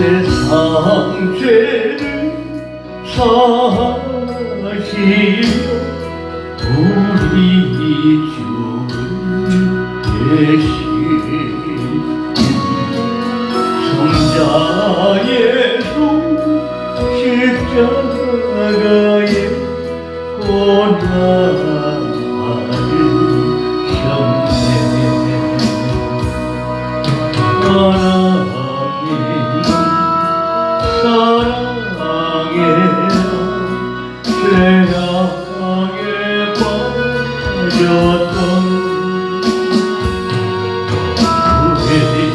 세상 죄를 사시며 우리 주 대신 성자 예수 십자가에 고난하셨네. 사랑해라 죄악에 빠졌던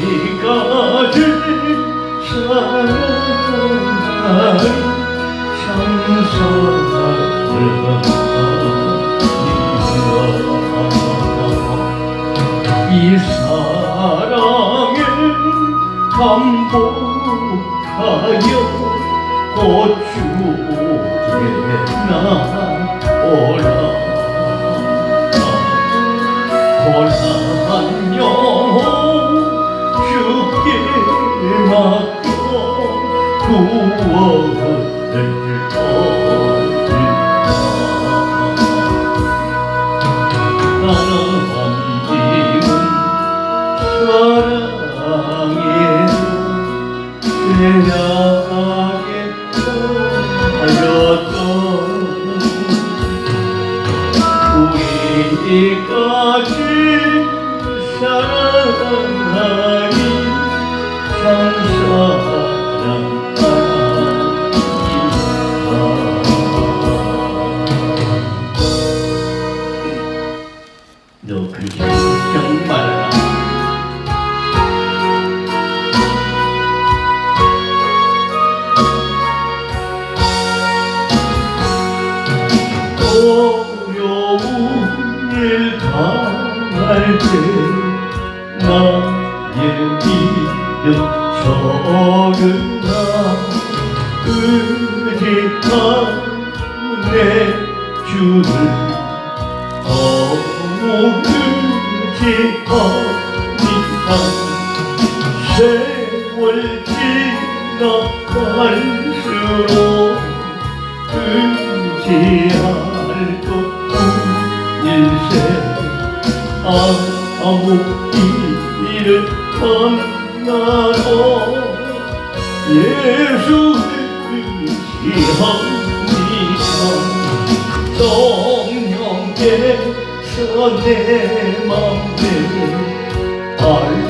후회까지 사랑하리 참사랑이라 이 사랑에 감복하여 고추에 나오라. 고난 영혼 주께 맡겨 구원을 얻으라. 하나님은 사랑이라 죄악에 빠졌던 우리까지 사랑하니 너 그렇게 걱정 말아라. 어려운 일 당할 때 나의 믿음 적은가 의지한 내 주를 너무 의지하니까 세월 지나갈수록 의지할 것 일세 아무 일을 만나러 예수 의지합니다. 성령께서 내 맘에 밝히셔주시네.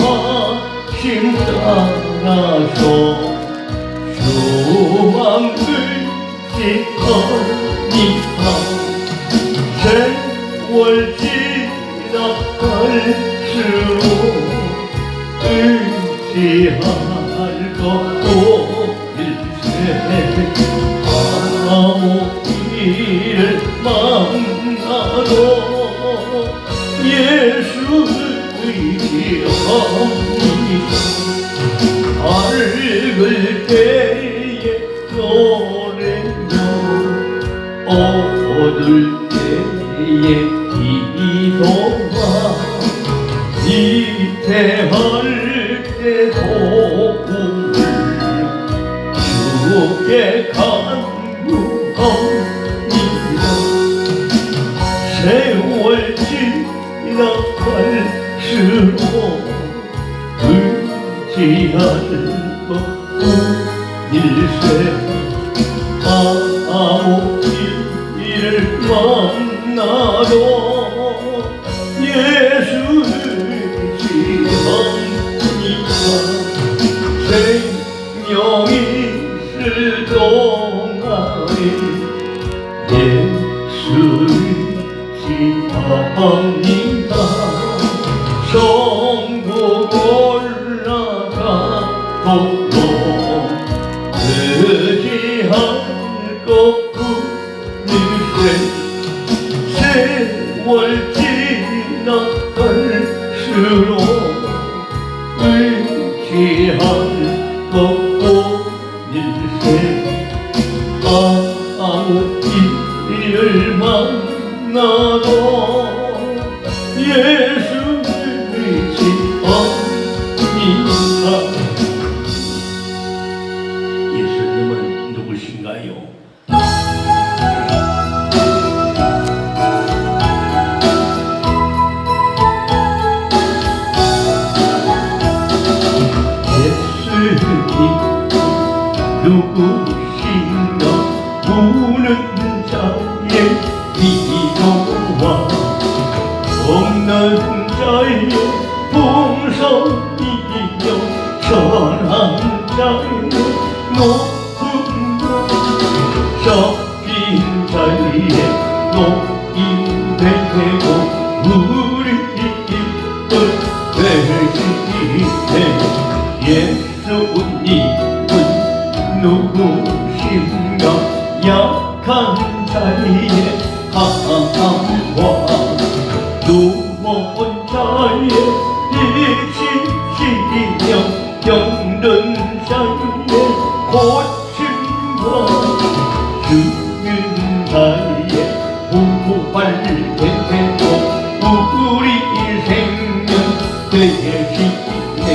인도하심 따라서 주만 의지하니까 세월 지나갈수록 의지할 것도 일세 아무 일을 만나도 예수 의지합니다. 밝을 때에 노래며 어두울 때에 기도와 위태할 때 도움을 주께 간구합니다. 세월 지나갈수록 의지할 것 일세 아무 일을 만나도 꽃뿐일세 세월 지나갈수록 의지할 꽃뿐일세 아무 일을 만나도 예수를 믿지 않니까. 예수님은 누구신가요? 누구신가 우는 자의 위로와 없는 자의 풍성이며 선한 자의 높은 것 적인 자의 높임되고 우리 입을 되시네. 예수님은 누구신가 약한 자의 강함과 누운 자의 이치시며 병든 자의 고침과 죽은 자의 부활되고 우리 생명 되시네.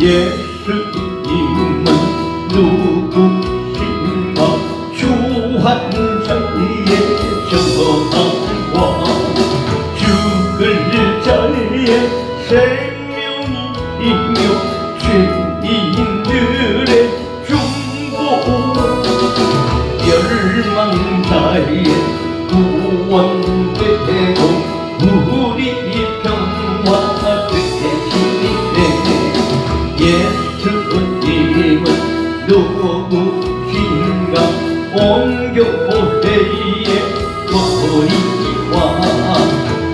예수님은 누구신가 주한 자의 정함과 죽을 자의 생명이며 죄인들의 중보 멸망자의 구원되고 우리 평화 되시네. 예수님은 누구신가 온교회의 머리와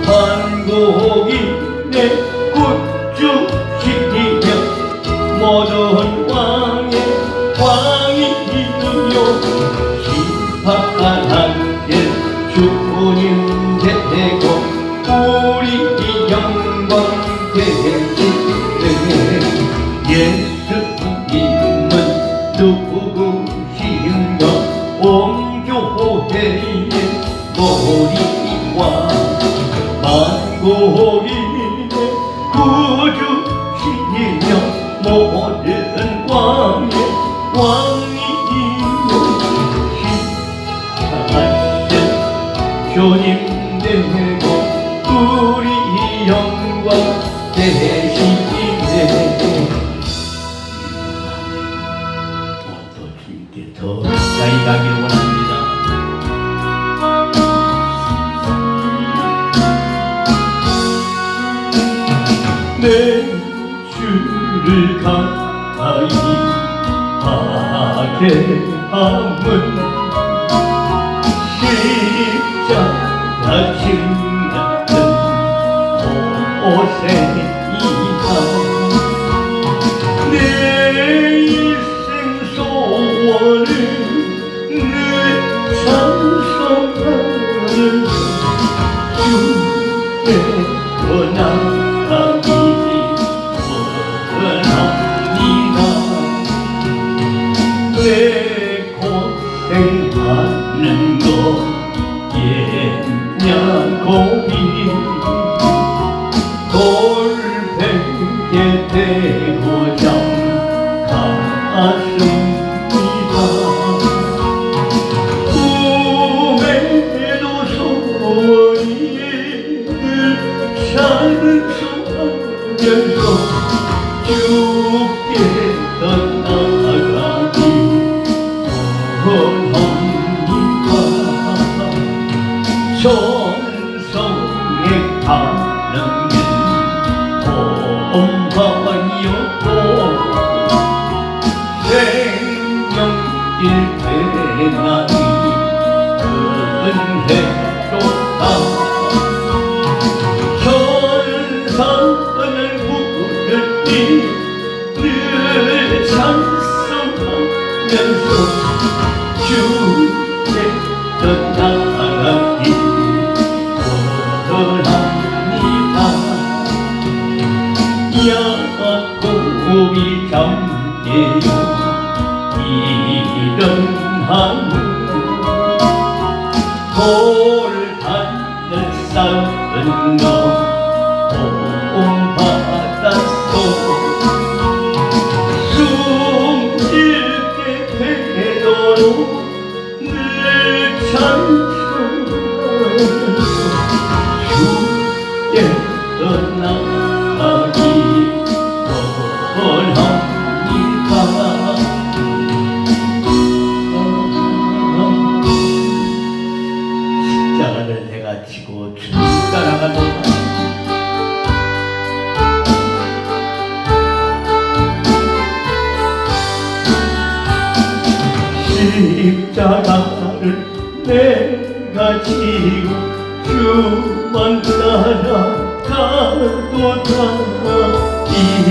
한국인의 구주시며 모든 왕의 왕이시며 심판하실 주님 되고 우리 영광 되시네. 예수님은 누구신가 온교회의 머리와 만국인의 구주시며 모든 왕의 왕이며 심판하신 주님 되고 우리 영광 되시네. 더 가까이 가기를 원합니다. 내 주를 가까이 하게 함은 십자가 지나는 곳에이다. 내 인생 소원을 늘 찬송하는 주께로 나가기 원합니다. 내 고생하는 것 옛냐고비 돌베개 되고자 갔습니다. 꿈에도 소원이 늘 찬송하면서 주께 떠나가기 원합니다. 천성에 가는 길 엄하였고 생명길 대나니 은혜로다. 천사를 부르니 늘 찬송하면서 주 돌하늘 쌓은 거 온 바닷속 숨질게 되도록 늘 찬송하면서 주께 떠나기 원합니다. 십자가를 내가 지고 주님 따라가도다. 십자가를 내가 지고 주만 따라가도다.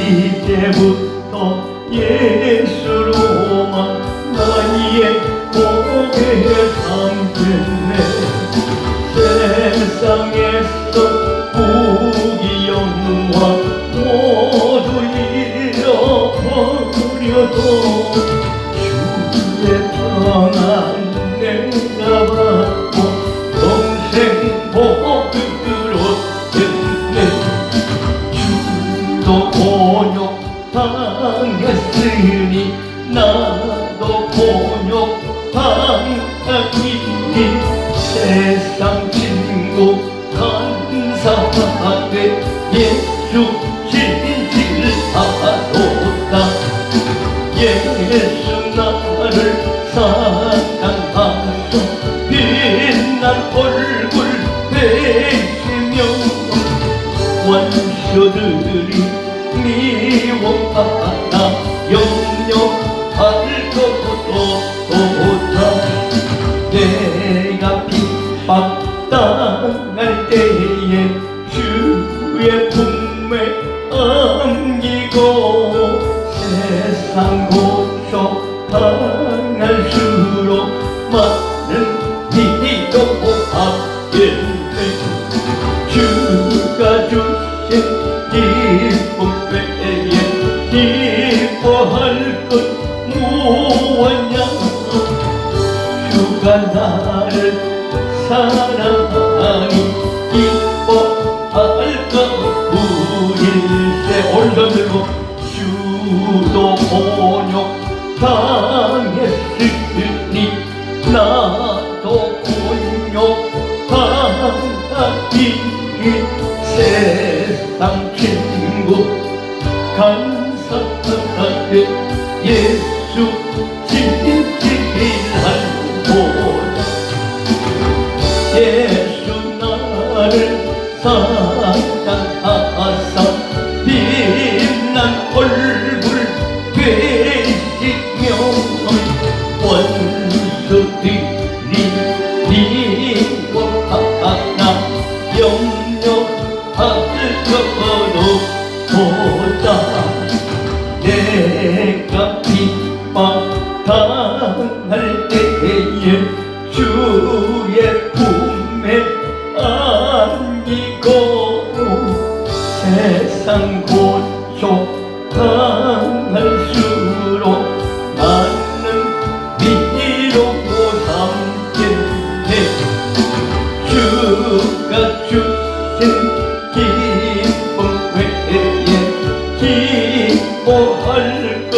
이제부터 예수로만 나의 고개 삼겠네. 세상에서 부귀 영화 모두 잃어버려도 주의 평안 내가 받고 평생 복으로 됐네. 주도 곤욕 당했으니 나도 곤욕 당하니 세상 친구 간사하되 예수 진실하도다. 예수 나를 사랑하셔 빛난 얼굴 되시며 원수들이 미워하나 염려할 것도 없다. 내가 핍박당할 때에 주의 품에 안기고 세상 고초 당할수록 많은 미도 받겠네. 주가 주신 기쁨 외에 기뻐할 것 무엇냐. 주가 나를 사랑하니 기뻐할 것 무일세. 오른손 들고 주도 곤욕 당했으니 나도 곤욕 당하니 세상 친구 간사하게 예수 진실하도다. 예수 나를 사랑하사 빛난 얼굴 되시며 원수들이 미워하나 염려할 것도 없다. 내가 핍박당할 때에 주의 품에 안기고 세상 고초 당할수록 나는 위로고 삼겠네. 주가 주신 기쁨 외에 기뻐할 것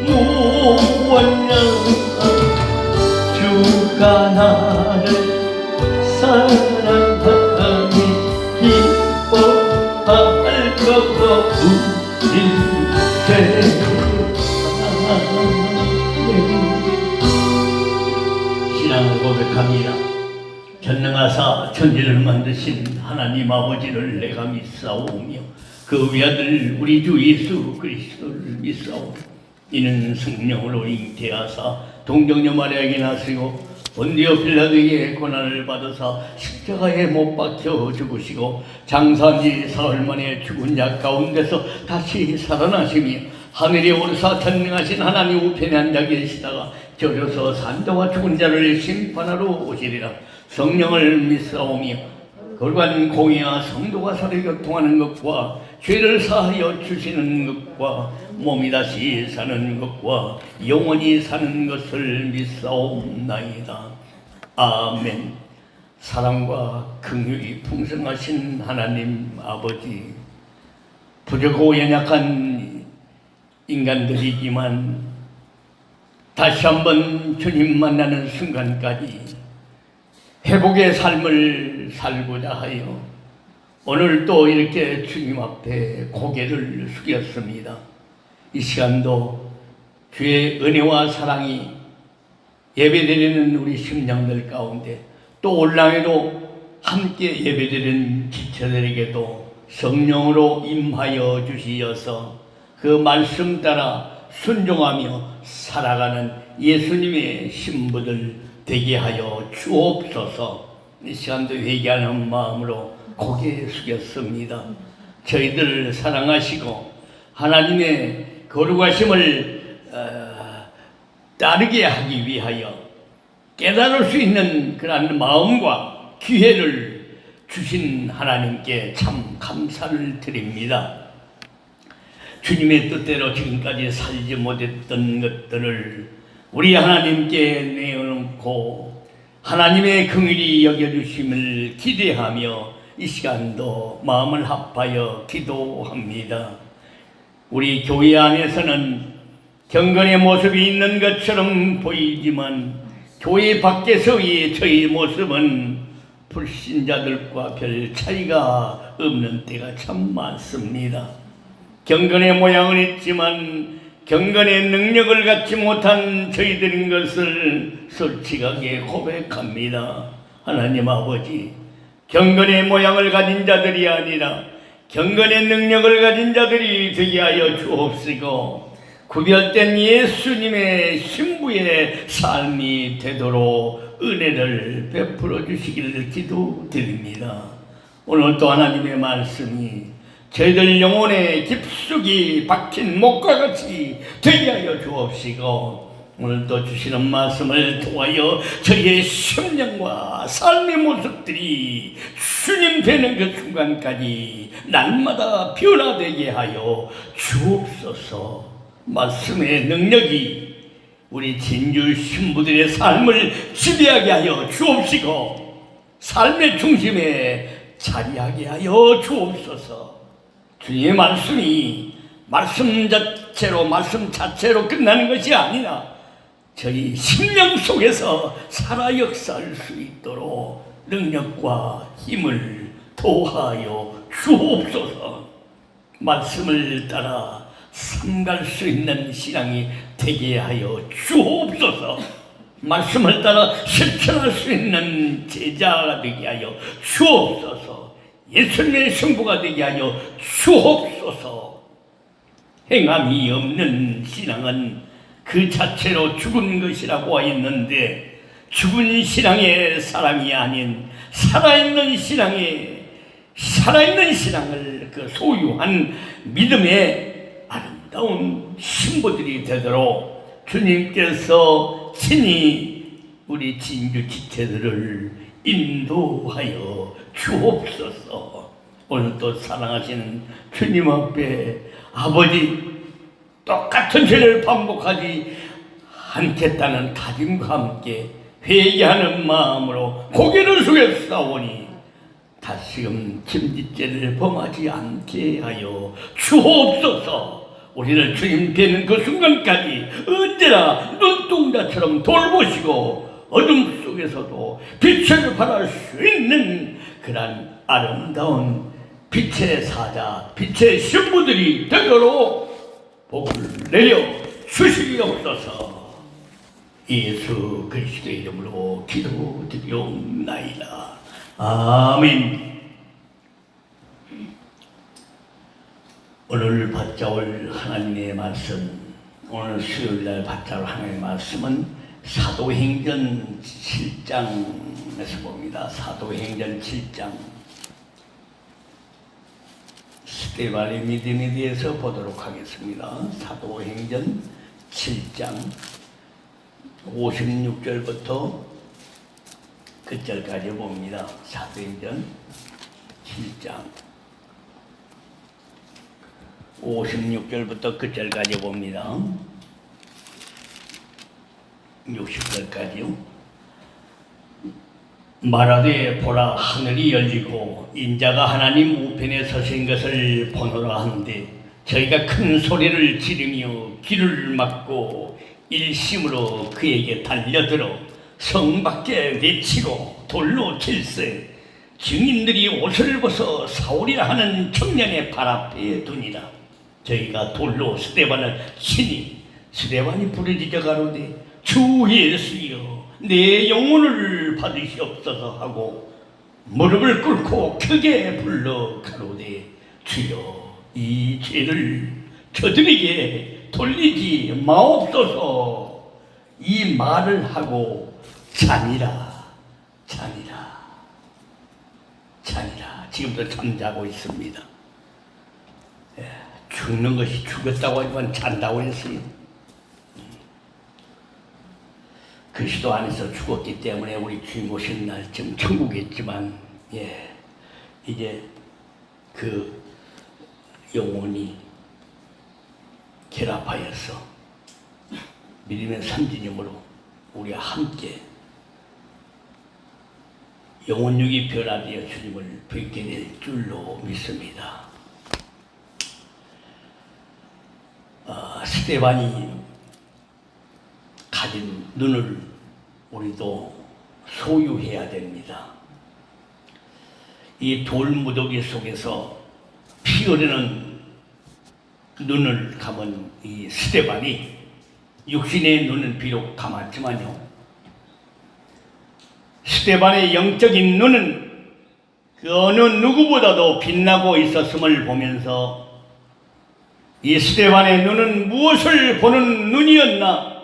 무엇냐. 주가 나를 사랑하니 기뻐할 것 없으세. 신앙을 고백합니다. 전능하사 천지를 만드신 하나님 아버지를 내가 믿사오며 그 외아들 우리 주 예수 그리스도를 믿사오며 이는 성령으로 잉태하사 동정녀 마리아에게 나시고 본디오 빌라도에게 고난을 받으사 십자가에 못 박혀 죽으시고 장사한 지 사흘 만에 죽은 자 가운데서 다시 살아나시며 하늘에 오르사 전능하신 하나님 우편에 앉아 계시다가 저려서 산자와 죽은 자를 심판하러 오시리라. 성령을 믿사오며 거룩한 공의와 성도가 서로 교통하는 것과 죄를 사하여 주시는 것과 몸이 다시 사는 것과 영원히 사는 것을 믿사옵나이다. 아멘. 사랑과 긍휼이 풍성하신 하나님 아버지, 부족하고 연약한 인간들이지만 다시 한번 주님 만나는 순간까지 회복의 삶을 살고자 하여 오늘 또 이렇게 주님 앞에 고개를 숙였습니다. 이 시간도 주의 은혜와 사랑이 예배드리는 우리 심령들 가운데 또 올랑에도 함께 예배드리는 지체들에게도 성령으로 임하여 주시어서 그 말씀 따라 순종하며 살아가는 예수님의 신부들 되게 하여 주옵소서. 이 시간도 회개하는 마음으로 고개 숙였습니다. 저희들을 사랑하시고 하나님의 거룩하심을 따르게 하기 위하여 깨달을 수 있는 그런 마음과 기회를 주신 하나님께 참 감사를 드립니다. 주님의 뜻대로 지금까지 살지 못했던 것들을 우리 하나님께 내어놓고 하나님의 긍휼히 여겨주심을 기대하며 이 시간도 마음을 합하여 기도합니다. 우리 교회 안에서는 경건의 모습이 있는 것처럼 보이지만 교회 밖에서의 저희 모습은 불신자들과 별 차이가 없는 때가 참 많습니다. 경건의 모양은 있지만 경건의 능력을 갖지 못한 저희들인 것을 솔직하게 고백합니다. 하나님 아버지, 경건의 모양을 가진 자들이 아니라 경건의 능력을 가진 자들이 되게 하여 주옵시고 구별된 예수님의 신부의 삶이 되도록 은혜를 베풀어 주시기를 기도드립니다. 오늘 또 하나님의 말씀이 저희들 영혼에 깊숙이 박힌 목과 같이 되게 하여 주옵시고 오늘 또 주시는 말씀을 통하여 저희의 심령과 삶의 모습들이 주님 되는 그 순간까지 날마다 변화되게 하여 주옵소서. 말씀의 능력이 우리 진주 신부들의 삶을 지배하게 하여 주옵시고 삶의 중심에 자리하게 하여 주옵소서. 주님의 말씀이 말씀 자체로 끝나는 것이 아니라 저희 심령 속에서 살아 역사할 수 있도록 능력과 힘을 도하여 주옵소서. 말씀을 따라 삼갈 수 있는 신앙이 되게 하여 주옵소서. 말씀을 따라 실천할 수 있는 제자가 되게 하여 주옵소서. 예수님의 신부가 되게 하여 주옵소서. 행함이 없는 신앙은 그 자체로 죽은 것이라고 했는데 죽은 신앙의 사람이 아닌 살아있는 신앙을 그 소유한 믿음의 아름다운 신부들이 되도록 주님께서 친히 우리 진주 지체들을 인도하여 주옵소서. 오늘 또 사랑하시는 주님 앞에 아버지 똑같은 죄를 반복하지 않겠다는 다짐과 함께 회개하는 마음으로 고개를 숙였사오니 다시금 침짓죄를 범하지 않게 하여 주옵소서. 우리를 주님 뵈는 그 순간까지 언제나 눈동자처럼 돌보시고 어둠 속에서도 빛을 발할 수 있는 그런 아름다운 빛의 사자, 빛의 신부들이 되도록 복을 내려 주시옵소서. 예수 그리스도의 이름으로 기도드리옵나이다. 아멘. 오늘 받자올 하나님의 말씀, 오늘 수요일날 받자올 하나님의 말씀은 사도행전 7장에서 봅니다. 사도행전 7장 스데반의 믿음에 대해서 보도록 하겠습니다. 사도행전 7장 56절부터 끝절까지 봅니다. 사도행전 7장 56절부터 끝절까지 봅니다. 60절까지요. 말하되 보라 하늘이 열리고 인자가 하나님 우편에 서신 것을 보노라 하는데 저희가 큰 소리를 지르며 귀를 막고 일심으로 그에게 달려들어 성 밖에 내치고 돌로 칠세 증인들이 옷을 벗어 사울이라 하는 청년의 발 앞에 두니라. 저희가 돌로 스데반을 치니 스데반이 부르짖어 가로되 주 예수여 내 영혼을 받으시옵소서 하고 무릎을 꿇고 크게 불러 가로되 주여 이 죄를 저들에게 돌리지 마옵소서. 이 말을 하고 자니라. 지금도 잠자고 있습니다. 죽는 것이 죽었다고 하지만 잔다고 했어요. 그리스도 안에서 죽었기 때문에 우리 주님 오신 날 지금 천국에 있지만 이제 그 영혼이 결합하여서 믿음의 선지님으로 우리와 함께 영혼육이 변화되어 주님을 뵙게 될 줄로 믿습니다. 스데반이 가진 눈을 우리도 소유해야 됩니다. 이 돌무더기 속에서 피 흐르는 눈을 감은 이 스데반이 육신의 눈은 비록 감았지만요, 스데반의 영적인 눈은 그 어느 누구보다도 빛나고 있었음을 보면서 이 스데반의 눈은 무엇을 보는 눈이었나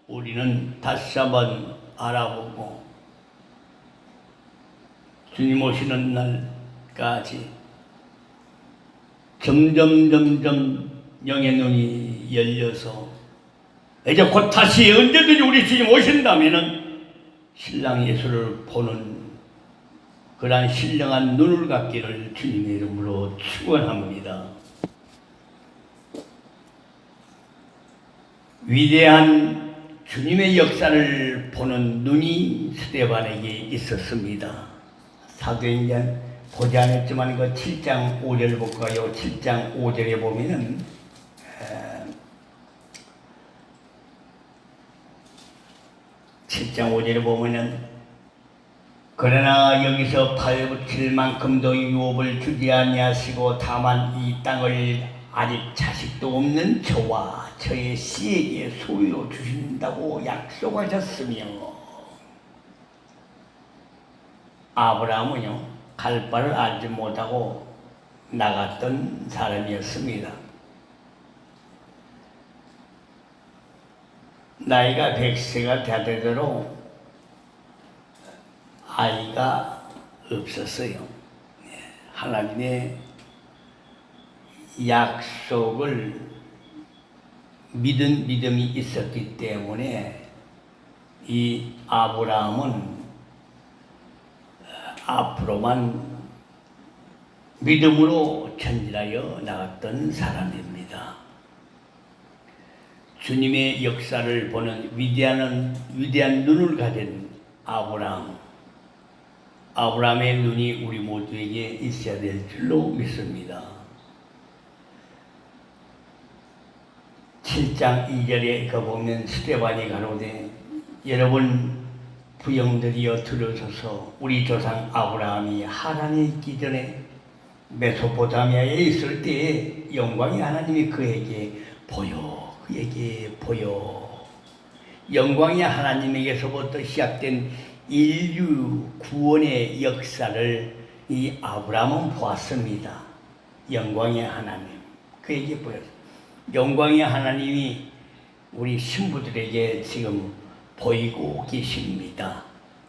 우리는 다시 한번 알아보고 주님 오시는 날까지 점점 영의 눈이 열려서 이제 곧 다시 언제든지 우리 주님 오신다면은 신랑 예수를 보는 그러한 신령한 눈을 갖기를 주님의 이름으로 축원합니다. 위대한 주님의 역사를 보는 눈이 스데반에게 있었습니다. 사도행전 보지 않았지만 이거 7장 5절 볼까요? 7장 5절에 보면은 7장 5절에 보면은 그러나 여기서 팔붙일 만큼도 유업을 주지 아니하시고 다만 이 땅을 아직 자식도 없는 저와 저의 씨에게 소유로 주신다고 약속하셨으며 아브라함은요 갈 바를 알지 못하고 나갔던 사람이었습니다. 나이가 100세가 되도록 아이가 없었어요. 하나님의 약속을 믿은 믿음이 있었기 때문에 이 아브라함은 앞으로만 믿음으로 전진하여 나갔던 사람입니다. 주님의 역사를 보는 위대한 눈을 가진 아브라함의 눈이 우리 모두에게 있어야 될 줄로 믿습니다. 7장 2절에 보면 스데반이 가로되 여러분 부형들이여 들으소서. 우리 조상 아브라함이 하란에 있기 전에 메소포타미아에 있을 때에 영광의 하나님이 그에게 보여 영광의 하나님에게서부터 시작된 인류 구원의 역사를 이 아브라함은 보았습니다. 영광의 하나님 그에게 보였습니다. 영광의 하나님이 우리 신부들에게 지금 보이고 계십니다.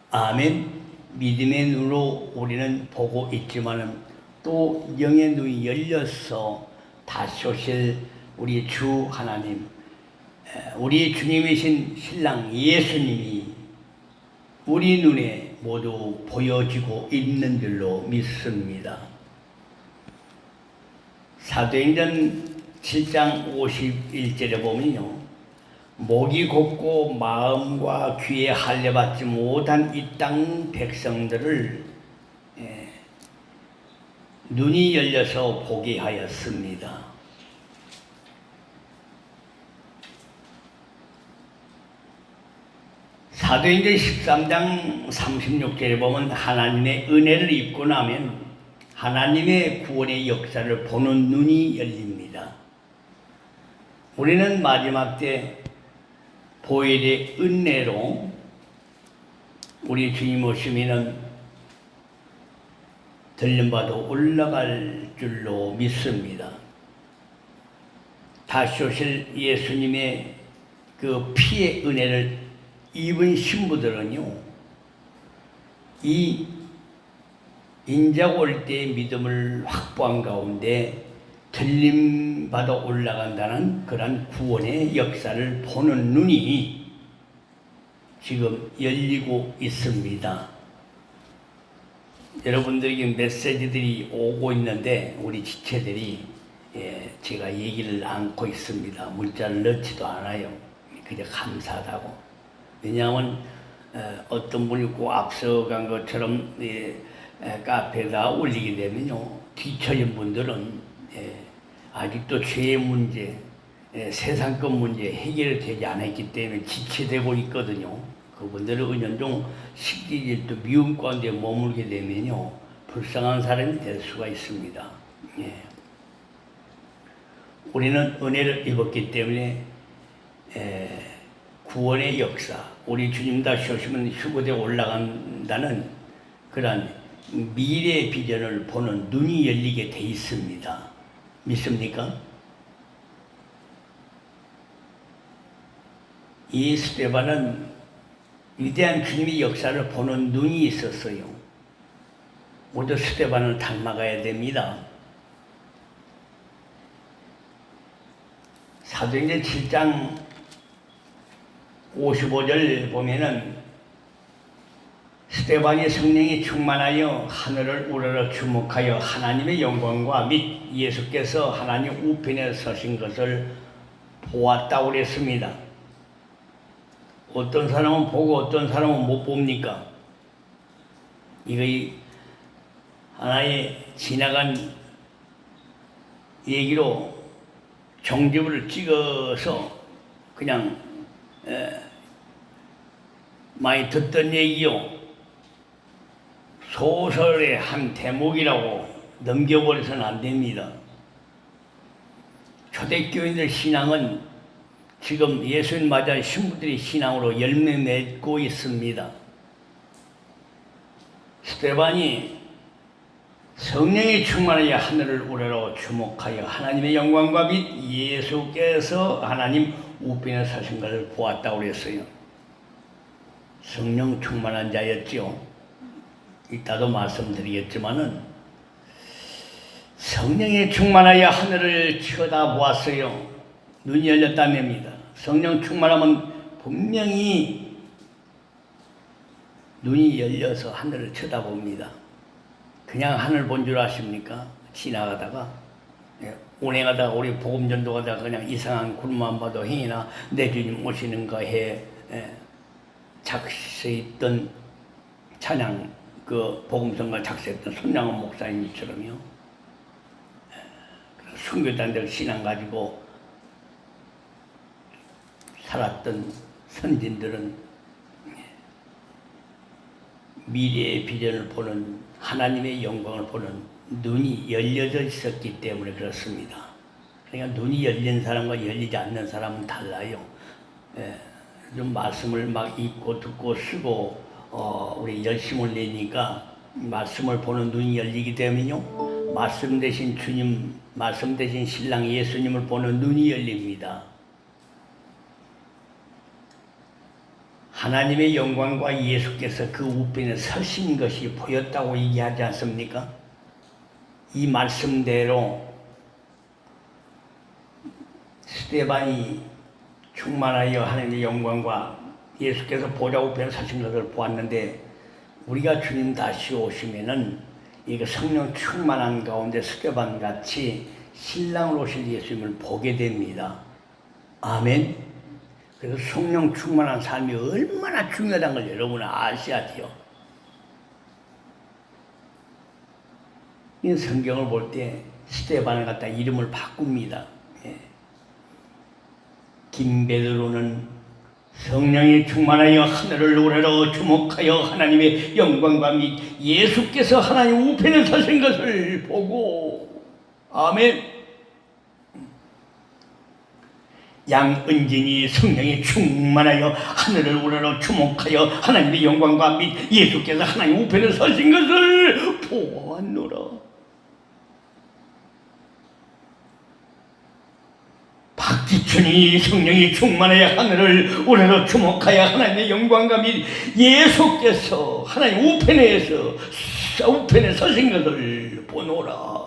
아멘. 믿음의 눈으로 우리는 보고 있지만 또 영의 눈이 열려서 다시 오실 우리 주 하나님, 우리 주님이신 신랑 예수님이 우리 눈에 모두 보여지고 있는 줄로 믿습니다. 사도행전 7장 51절에 보면요, 목이 곱고 마음과 귀에 할례받지 못한 이 땅 백성들을 눈이 열려서 보게 하였습니다. 사도행전 13장 36절에 보면 하나님의 은혜를 입고 나면 하나님의 구원의 역사를 보는 눈이 열립니다. 우리는 마지막 때 보혈의 은혜로 우리 주님 오시면은 들림바도 올라갈 줄로 믿습니다. 다시 오실 예수님의 그 피의 은혜를 입은 신부들은요, 이 인자가 올 때의 믿음을 확보한 가운데 들림받아 올라간다는 그런 구원의 역사를 보는 눈이 지금 열리고 있습니다. 여러분들에게 메시지들이 오고 있는데 우리 지체들이 제가 얘기를 않고 있습니다. 문자를 넣지도 않아요. 그저 감사하다고. 왜냐하면 어떤 분이 꼭 앞서간 것처럼 카페에다 올리게 되면요, 뒤처진 분들은 아직도 죄의 문제, 세상적 문제 해결되지 않았기 때문에 지체되고 있거든요. 그분들은 은연중 식기질도 미움 가운데 머물게 되면요, 불쌍한 사람이 될 수가 있습니다. 우리는 은혜를 입었기 때문에 구원의 역사, 우리 주님 다시 오시면 휴거되어 올라간다는 그런 미래의 비전을 보는 눈이 열리게 돼 있습니다. 믿습니까? 이 스데반은 위대한 주님의 역사를 보는 눈이 있었어요. 모두 스데반을 닮아가야 됩니다. 사도행전 7장 55절 보면은 스데반이 성령이 충만하여 하늘을 우러러 주목하여 하나님의 영광과 및 예수께서 하나님 우편에 서신 것을 보았다고 그랬습니다. 어떤 사람은 보고 어떤 사람은 못 봅니까? 이거 하나의 지나간 얘기로 종집을 찍어서 그냥 많이 듣던 얘기요, 소설의 한 대목이라고 넘겨버려서는 안 됩니다. 초대교인들 신앙은 지금 예수님 맞아 신부들이 신앙으로 열매 맺고 있습니다. 스데반이 성령이 충만하여 하늘을 우러러 주목하여 하나님의 영광과 및 예수께서 하나님 우편에 서신 것을 보았다고 그랬어요. 성령 충만한 자였죠. 이따도 말씀드리겠지만은 성령이 충만하여 하늘을 쳐다보았어요. 눈이 열렸다냅니다. 성령 충만하면 분명히 눈이 열려서 하늘을 쳐다봅니다. 그냥 하늘 본 줄 아십니까? 지나가다가 운행하다가 우리 복음전도 가다가 그냥 이상한 구름만 봐도 행이나 내 주님 오시는가 해 작세했던 찬양 그 복음성가 작세했던 손양원 목사님처럼요, 순교단들 신앙 가지고 살았던 선진들은 미래의 비전을 보는, 하나님의 영광을 보는 눈이 열려져 있었기 때문에 그렇습니다. 그러니까 눈이 열린 사람과 열리지 않는 사람은 달라요. 좀 말씀을 막 읽고 듣고 쓰고 우리 열심을 내니까 말씀을 보는 눈이 열리기 때문에요, 말씀 대신 주님, 말씀 대신 신랑 예수님을 보는 눈이 열립니다. 하나님의 영광과 예수께서 그 우편에 서신 것이 보였다고 얘기하지 않습니까? 이 말씀대로 스데반이 충만하여 하나님의 영광과 예수께서 보좌 우편에 서신 것을 보았는데, 우리가 주님 다시 오시면은 이거 성령 충만한 가운데 스데반 같이 신랑으로 오실 예수님을 보게 됩니다. 아멘. 그래서 성령 충만한 삶이 얼마나 중요하다는 걸 여러분은 아셔야 돼요. 이 성경을 볼 때 스데반을 갖다 이름을 바꿉니다. 예. 김베드로는 성령이 충만하여 하늘을 우러러 주목하여 하나님의 영광과 및 예수께서 하나님 우편에 서신 것을 보고, 아멘. 양은진이 성령이 충만하여 하늘을 우러러 주목하여 하나님의 영광과 및 예수께서 하나님 우편에 서신 것을 보았노라. 박기춘이 성령이 충만하여 하늘을 우러러 주목하여 하나님의 영광과 및 예수께서 하나님 우편에 서신 것을 보노라.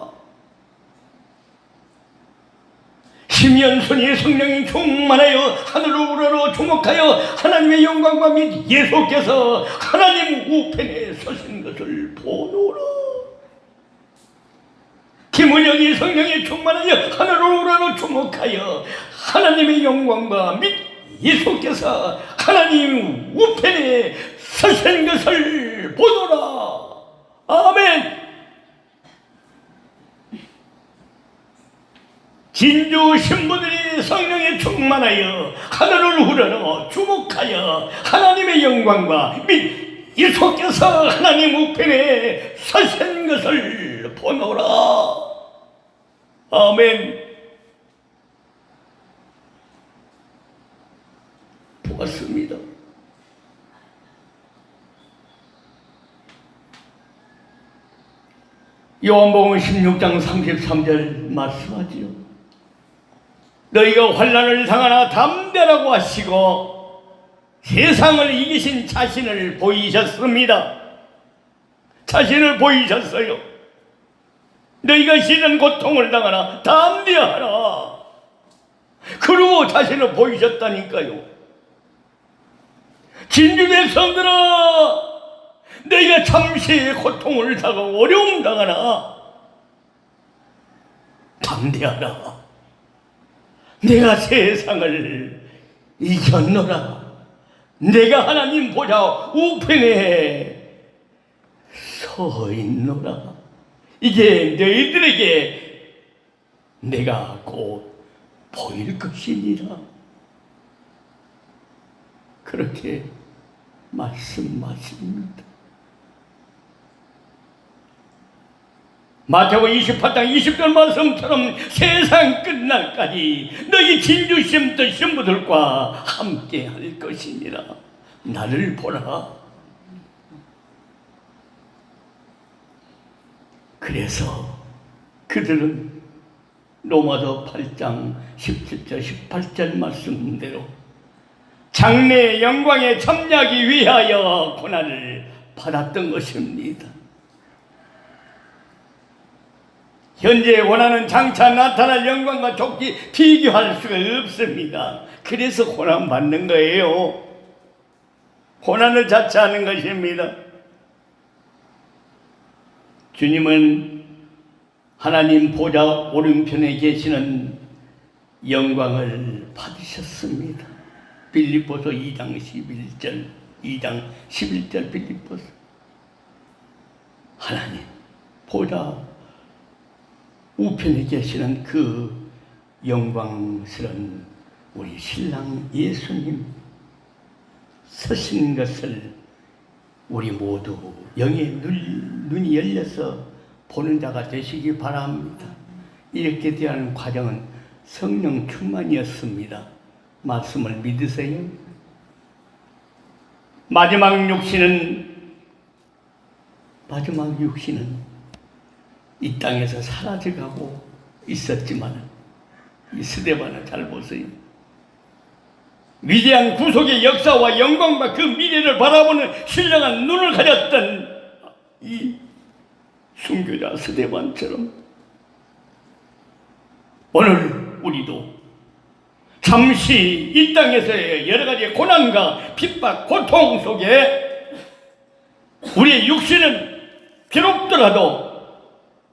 심연손이 성령이 충만하여 하늘을 우러러 주목하여 하나님의 영광과 및 예수께서 하나님 우편에 서신 것을 보노라. 김은영이 성령이 충만하여 하늘을 우러러 주목하여 하나님의 영광과 및 예수께서 하나님 우편에 서신 것을 보노라. 아멘. 진주 신부들이 성령에 충만하여 하늘을 우러러 주목하여 하나님의 영광과 및 예수께서 하나님 우편에 서신 것을 보노라. 아멘. 보았습니다. 요한복음 16장 33절 말씀하지요. 너희가 환난을 당하나 담대라고 하시고 세상을 이기신 자신을 보이셨습니다. 자신을 보이셨어요. 너희가 싫은 고통을 당하나 담대하라. 그러고 자신을 보이셨다니까요. 진주 백성들아, 너희가 잠시 고통을 당하고 어려움 당하나 담대하라. 내가 세상을 이겼노라. 내가 하나님 보좌 우편에 서 있노라. 이제 너희들에게 내가 곧 보일 것이니라. 그렇게 말씀하십니다. 마태복음 28장 20절 말씀처럼 세상 끝날까지 너희 진주 신부들과 함께 할 것이니라. 나를 보라. 그래서 그들은 로마서 8장 17절 18절 말씀대로 장래의 영광에 참여하기 위하여 고난을 받았던 것입니다. 현재 원하는 장차 나타날 영광과 좋게 비교할 수가 없습니다. 그래서 고난 받는 거예요. 고난을 자처하는 것입니다. 주님은 하나님 보좌 오른편에 계시는 영광을 받으셨습니다. 빌립보서 2장 11절, 2장 11절 빌립보서. 하나님 보좌 우편에 계시는 그 영광스러운 우리 신랑 예수님 서신 것을 우리 모두 영의 눈이 열려서 보는 자가 되시기 바랍니다. 이렇게 대하는 과정은 성령 충만이었습니다. 말씀을 믿으세요. 마지막 육신은 이 땅에서 사라져가고 있었지만 이 스데반을 잘 보세요. 위대한 구속의 역사와 영광과 그 미래를 바라보는 신령한 눈을 가졌던 이 순교자 스데반처럼 오늘 우리도 잠시 이 땅에서의 여러 가지 고난과 핍박, 고통 속에 우리의 육신은 괴롭더라도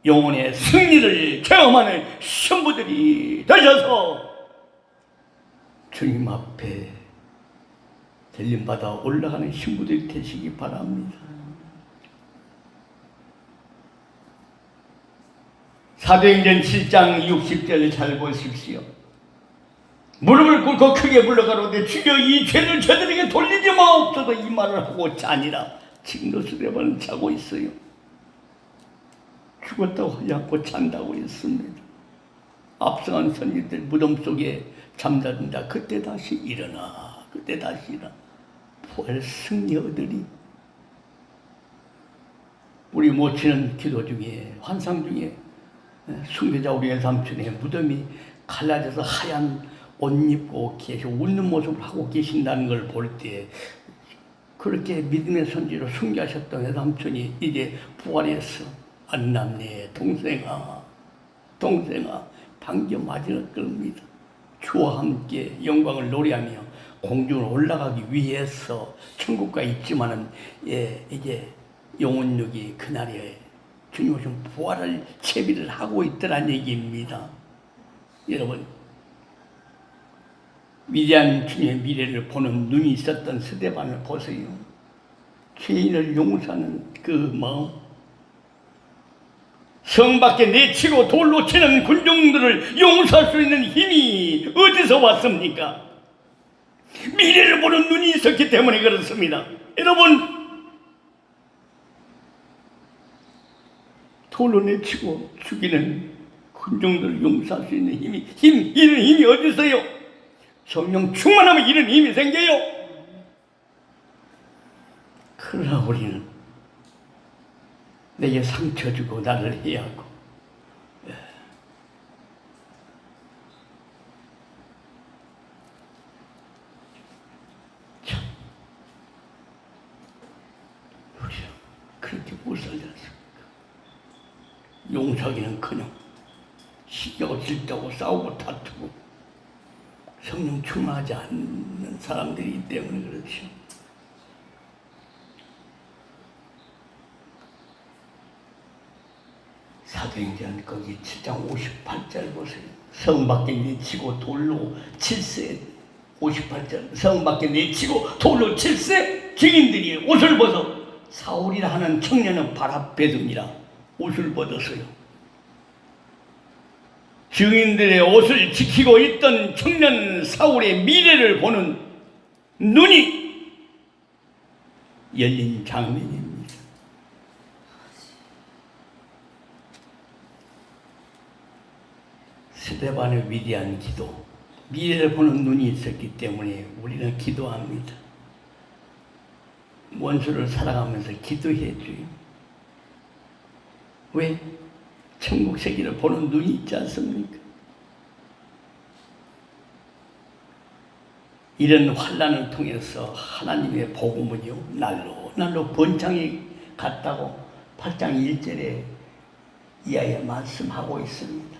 영혼의 승리를 체험하는 신부들이 되셔서 주님 앞에 들림받아 올라가는 신부들이 되시기 바랍니다. 사도행전 7장 60절 잘 보십시오. 무릎을 꿇고 크게 불러가로되 주여 이 죄를 저들에게 돌리지 마옵소서 이 말을 하고 자니라. 지금도 스데반은 자고 있어요. 죽었다고 하지 않고 잔다고 했습니다. 앞서간 선지들 무덤 속에 잠자든다. 그때 다시 일어나. 그때 다시 일어나. 부활 승리 얻으리. 우리 모치는 기도 중에 환상 중에 순교자 우리 외삼촌의 무덤이 갈라져서 하얀 옷 입고 계시고 웃는 모습을 하고 계신다는 걸 볼 때 그렇게 믿음의 선지로 순교하셨던 외삼촌이 이제 부활해서 안남네 동생아 반겨 맞을 겁니다. 주와 함께 영광을 노래하며 공중으로 올라가기 위해서 천국가 있지만은 이제 영혼육이 그날에 주님 오신 부활을 채비를 하고 있더란 얘기입니다. 여러분, 위대한 주님의 미래를 보는 눈이 있었던 스데반을 보세요. 죄인을 용서하는 그 마음, 성 밖에 내치고 돌로 치는 군중들을 용서할 수 있는 힘이 어디서 왔습니까? 미래를 보는 눈이 있었기 때문에 그렇습니다. 여러분, 돌로 내치고 죽이는 군중들을 용서할 수 있는 이런 힘이 어디 있어요? 성령 충만하면 이런 힘이 생겨요. 그러나 우리는 내게 상처 주고 나를 해하고 참 우리는 그렇게 못 살지 않습니까? 용서하기는커녕 시기하고 질투하고 싸우고 다투고 성령 충만하지 않는 사람들이기 때문에 그렇죠. 사도행전 거기 7장 58절 보세요. 성 밖에 내치고 돌로 칠세 58절 성 밖에 내치고 돌로 칠세 증인들이 옷을 벗어 사울이라 하는 청년은 발 앞에 듭니다. 옷을 벗었어요. 증인들의 옷을 지키고 있던 청년 사울의 미래를 보는 눈이 열린 장면입니다. 스데반의 위대한 기도, 미래를 보는 눈이 있었기 때문에 우리는 기도합니다. 원수를 살아가면서 기도해줘요. 왜? 천국 세계를 보는 눈이 있지 않습니까? 이런 환난을 통해서 하나님의 복음은요 날로 번창해 갔다고 8장 1절에 이하에 말씀하고 있습니다.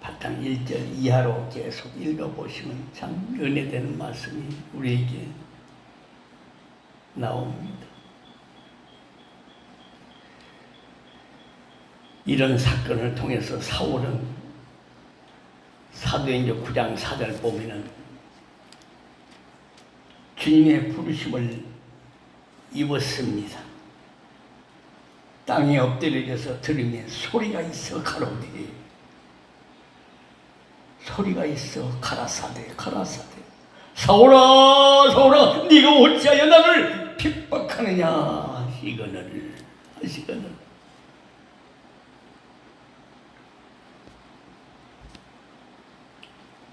8장 1절 이하로 계속 읽어보시면 참 은혜되는 말씀이 우리에게 나옵니다. 이런 사건을 통해서 사울은 사도행전 9장 4절 보면은 주님의 부르심을 입었습니다. 땅에 엎드려져서 들으면 소리가 있어 가로되 소리가 있어 가라사대 사울아 네가 어찌하여 나를 핍박하느냐 하시거늘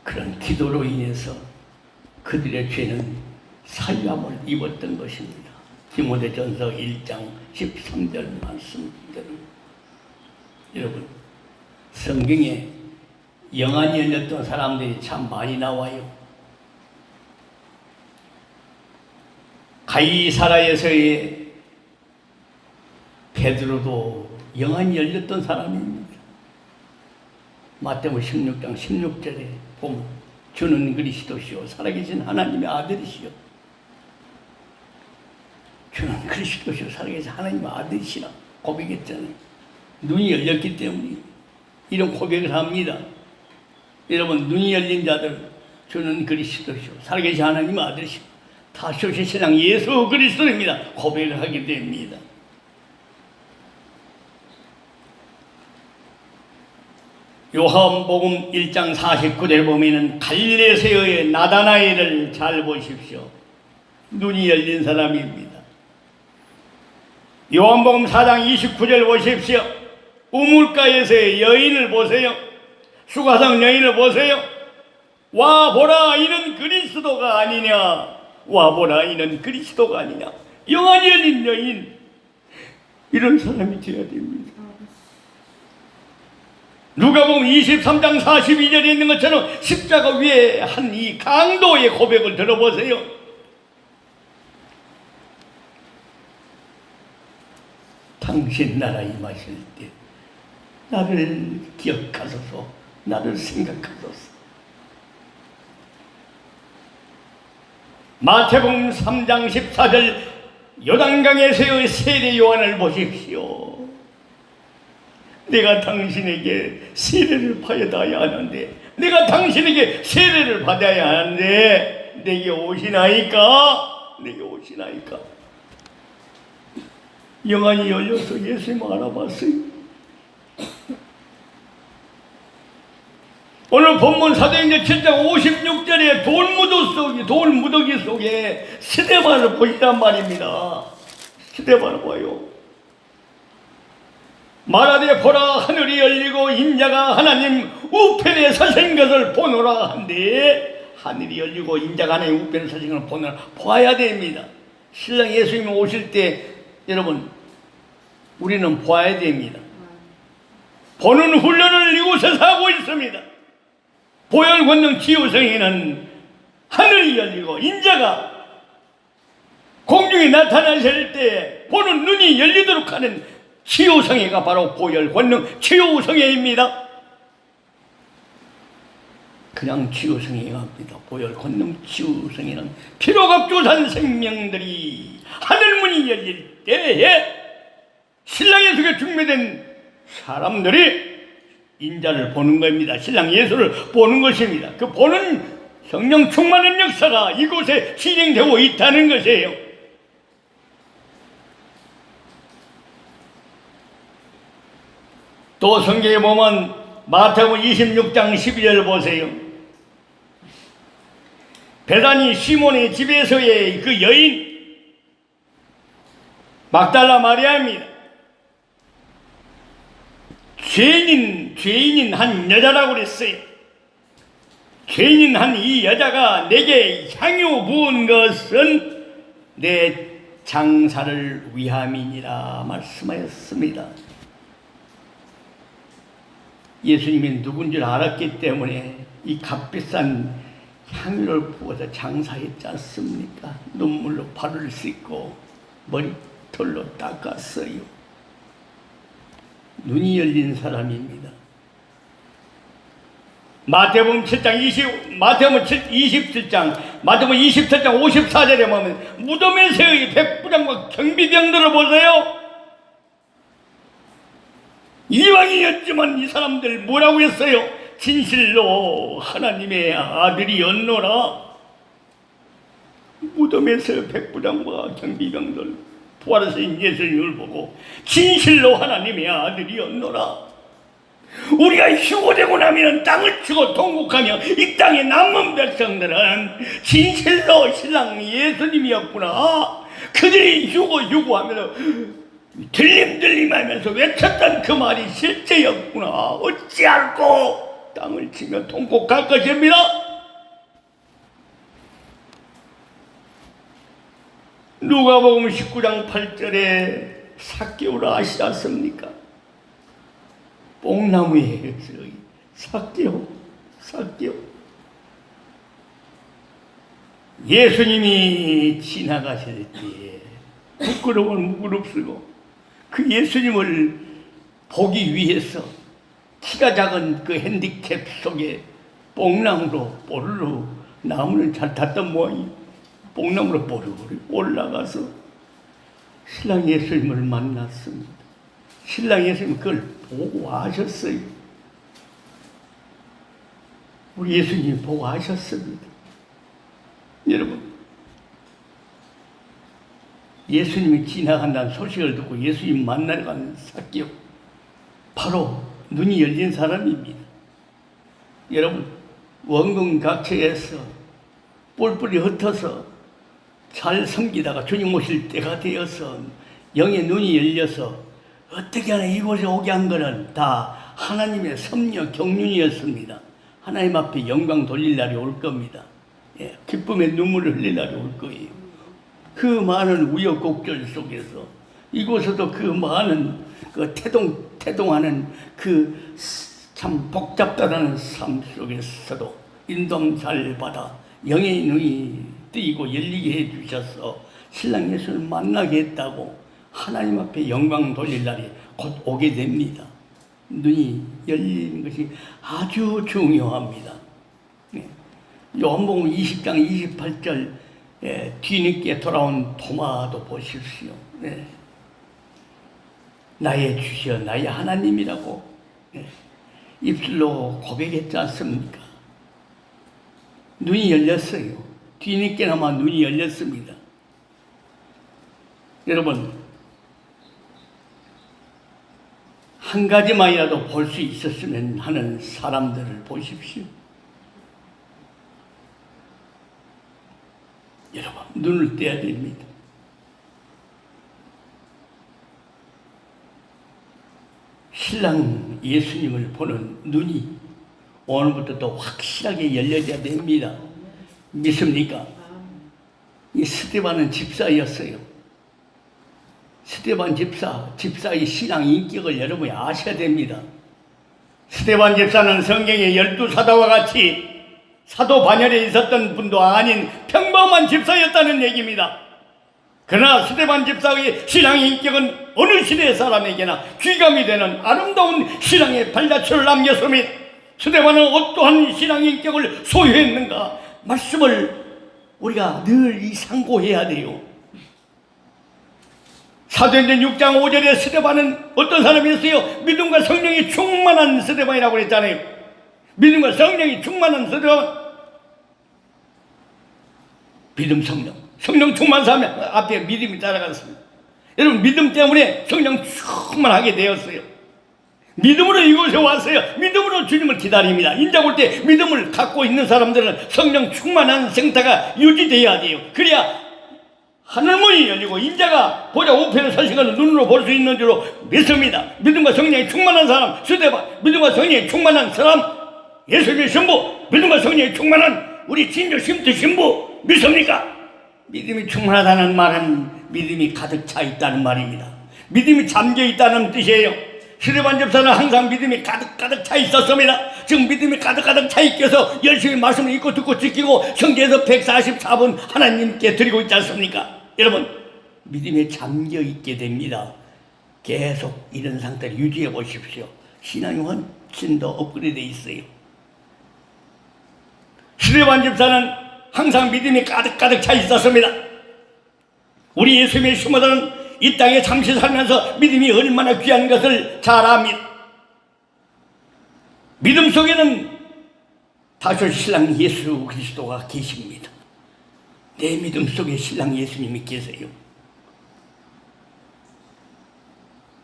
그런 기도로 인해서 그들의 죄는 사유함을 입었던 것입니다. 디모데전서 1장 13절 말씀대로 여러분 성경에 영안이 열렸던 사람들이 참 많이 나와요. 가이사라에서의 베드로도 영안이 열렸던 사람입니다. 마태복음 16장 16절에 보면 주는 그리스도시요 살아계신 하나님의 아들이시요 주는 그리스도시요 살아계신 하나님의 아들이시라 고백했잖아요. 눈이 열렸기 때문에 이런 고백을 합니다. 여러분, 눈이 열린 자들, 주는 그리스도시오, 살아계신 하나님 아들이시오, 다시 오실 신랑 예수 그리스도입니다. 고백을 하게 됩니다. 요한복음 1장 49절 보면은 갈릴레세의 나다나엘을 잘 보십시오. 눈이 열린 사람입니다. 요한복음 4장 29절 보십시오. 우물가에서의 여인을 보세요. 수가성 여인을 보세요. 와 보라, 이는 그리스도가 아니냐. 와 보라, 이는 그리스도가 아니냐. 영안이 열린 여인, 이런 사람이 되어야 됩니다. 누가복음 23장 42절에 있는 것처럼 십자가 위에 한 이 강도의 고백을 들어보세요. 당신 나라 임하실 때 나를 기억하소서, 나를 생각하소서. 마태복음 3장 14절 요단강에서의 세례 요한을 보십시오. 내가 당신에게 세례를 받아야 하는데, 내가 당신에게 세례를 받아야 하는데 내게 오시나이까? 내게 오시나이까? 영안이 열려서 예수님을 알아봤어요. 오늘 본문 사도행전 7장 56절에 돌무더기 속에 스데반을 보시란 말입니다. 스데반을 봐요. 말하되 보라, 하늘이 열리고 인자가 하나님 우편에 서신 것을 보노라 한데, 하늘이 열리고 인자가 하나님 우편에 서신 것을 보노라, 보아야 됩니다. 신랑 예수님이 오실 때 여러분, 우리는 보아야 됩니다. 보는 훈련을 이곳에서 하고 있습니다. 보혈 권능 치유성에는 하늘이 열리고 인자가 공중에 나타나실 때 보는 눈이 열리도록 하는 치유성회가 바로 보혈 권능 치유성회입니다. 그냥 치유성회가 합니다. 보혈 권능 치유성회는 피로갑조산 생명들이 하늘문이 열릴 때에 신랑 예수가 중매된 사람들이 인자를 보는 겁니다. 신랑 예수를 보는 것입니다. 그 보는 성령 충만한 역사가 이곳에 진행되고 있다는 것이에요. 또 성경에 보면 마태복음 26장 12절 보세요. 베다니 시몬의 집에서의 그 여인 막달라 마리아입니다. 죄인인 한 여자라고 그랬어요. 죄인인 한 이 여자가 내게 향유 부은 것은 내 장사를 위함이니라 말씀하였습니다. 예수님이 누군 줄 알았기 때문에 이 값비싼 향유를 부어서 장사했지 않습니까? 눈물로 발을 씻고 머리털로 닦았어요. 눈이 열린 사람입니다. 마태복음 27장 54절에 보면 무덤에서의 백부장과 경비병들을 보세요. 이방인이었지만 이 사람들 뭐라고 했어요? 진실로 하나님의 아들이었노라. 무덤에서 백부장과 경비병들 부활하신 예수님을 보고 진실로 하나님의 아들이었노라. 우리가 휴고되고 나면 땅을 치고 통곡하며 이 땅에 남은 백성들은 진실로 신랑 예수님이었구나. 그들이 휴고하면서 들림하면서 외쳤던 그 말이 실제였구나. 어찌할꼬 땅을 치며 통곡할 것입니다. 누가복음 19장 8절에 삭개오를 아시지 않습니까? 뽕나무에 삭개오. 예수님이 지나가실 때 부끄러움을 무릅쓰고 그 예수님을 보기 위해서 키가 작은 그 핸디캡 속에 뽕나무로 뽀르르, 나무는 잘 탔던 모양이 뽕나무로 뽀르르 올라가서 신랑 예수님을 만났습니다. 신랑 예수님 그걸 보고 하셨어요. 우리 예수님이 보고 하셨습니다. 여러분, 예수님이 지나간다는 소식을 듣고 예수님 만나러 가는 삭개오, 바로 눈이 열린 사람입니다. 여러분, 원근 각처에서 뿔뿔이 흩어서 잘 섬기다가 주님 오실 때가 되어서 영의 눈이 열려서 어떻게 하나 이곳에 오게 한 것은 다 하나님의 섭려 경륜이었습니다. 하나님 앞에 영광 돌릴 날이 올 겁니다. 예, 기쁨의 눈물을 흘릴 날이 올 거예요. 그 많은 우여곡절 속에서 이곳에도 그 많은 그 태동하는 그 참 복잡하다는 삶 속에서도 인도함 잘 받아 영의 눈이 뜨이고 열리게 해주셔서 신랑 예수를 만나게 했다고 하나님 앞에 영광 돌릴 날이 곧 오게 됩니다. 눈이 열리는 것이 아주 중요합니다. 요한복음 20장 28절 뒤늦게 돌아온 도마도 보십시오. 나의 주시여 나의 하나님이라고 입술로 고백했지 않습니까? 눈이 열렸어요. 뒤늦게나마 눈이 열렸습니다. 여러분, 한 가지만이라도 볼 수 있었으면 하는 사람들을 보십시오. 여러분, 눈을 떼야 됩니다. 신랑 예수님을 보는 눈이 오늘부터 또 확실하게 열려야 됩니다. 믿습니까? 이 스데반은 집사였어요. 스데반 집사의 신앙 인격을 여러분이 아셔야 됩니다. 스데반 집사는 성경의 12사도와 같이 사도 반열에 있었던 분도 아닌 평범한 집사였다는 얘기입니다. 그러나 스데반 집사의 신앙 인격은 어느 시대 사람에게나 귀감이 되는 아름다운 신앙의 발자취를 남겼습니다. 스데반은 어떠한 신앙 인격을 소유했는가? 말씀을 우리가 늘 상고해야 돼요. 사도행전 6장 5절에 스데반은 어떤 사람이었어요? 믿음과 성령이 충만한 스데반이라고 그랬잖아요. 믿음과 성령이 충만한 스데반. 믿음, 성령 충만한 사람 앞에 믿음이 따라갔습니다. 여러분, 믿음 때문에 성령 충만하게 되었어요. 믿음으로 이곳에 왔어요. 믿음으로 주님을 기다립니다. 인자 올 때 믿음을 갖고 있는 사람들은 성령 충만한 생태가 유지되어야 돼요. 그래야 하늘문이 열리고 인자가 보좌 우편에 서신 것을 눈으로 볼 수 있는 줄로 믿습니다. 믿음과 성령이 충만한 사람, 스데반, 믿음과 성령이 충만한 사람, 예수님의 신부, 믿음과 성령이 충만한 우리 진주 심트 신부 믿습니까? 믿음이 충만하다는 말은 믿음이 가득 차 있다는 말입니다. 믿음이 잠겨 있다는 뜻이에요. 스데반 집사는 항상 믿음이 가득 차 있었습니다. 지금 믿음이 가득 차 있어서 열심히 말씀을 읽고 듣고 지키고 성경에서 144분 하나님께 드리고 있지 않습니까? 여러분, 믿음에 잠겨 있게 됩니다. 계속 이런 상태를 유지해 보십시오. 신앙이 훨씬 더 업그레이드 되어 있어요. 스데반 집사는 항상 믿음이 가득 차 있었습니다. 우리 예수님의 신부들은 이 땅에 잠시 살면서 믿음이 얼마나 귀한 것을 잘 압니다. 믿음 속에는 다시 신랑 예수 그리스도가 계십니다. 내 믿음 속에 신랑 예수님이 계세요.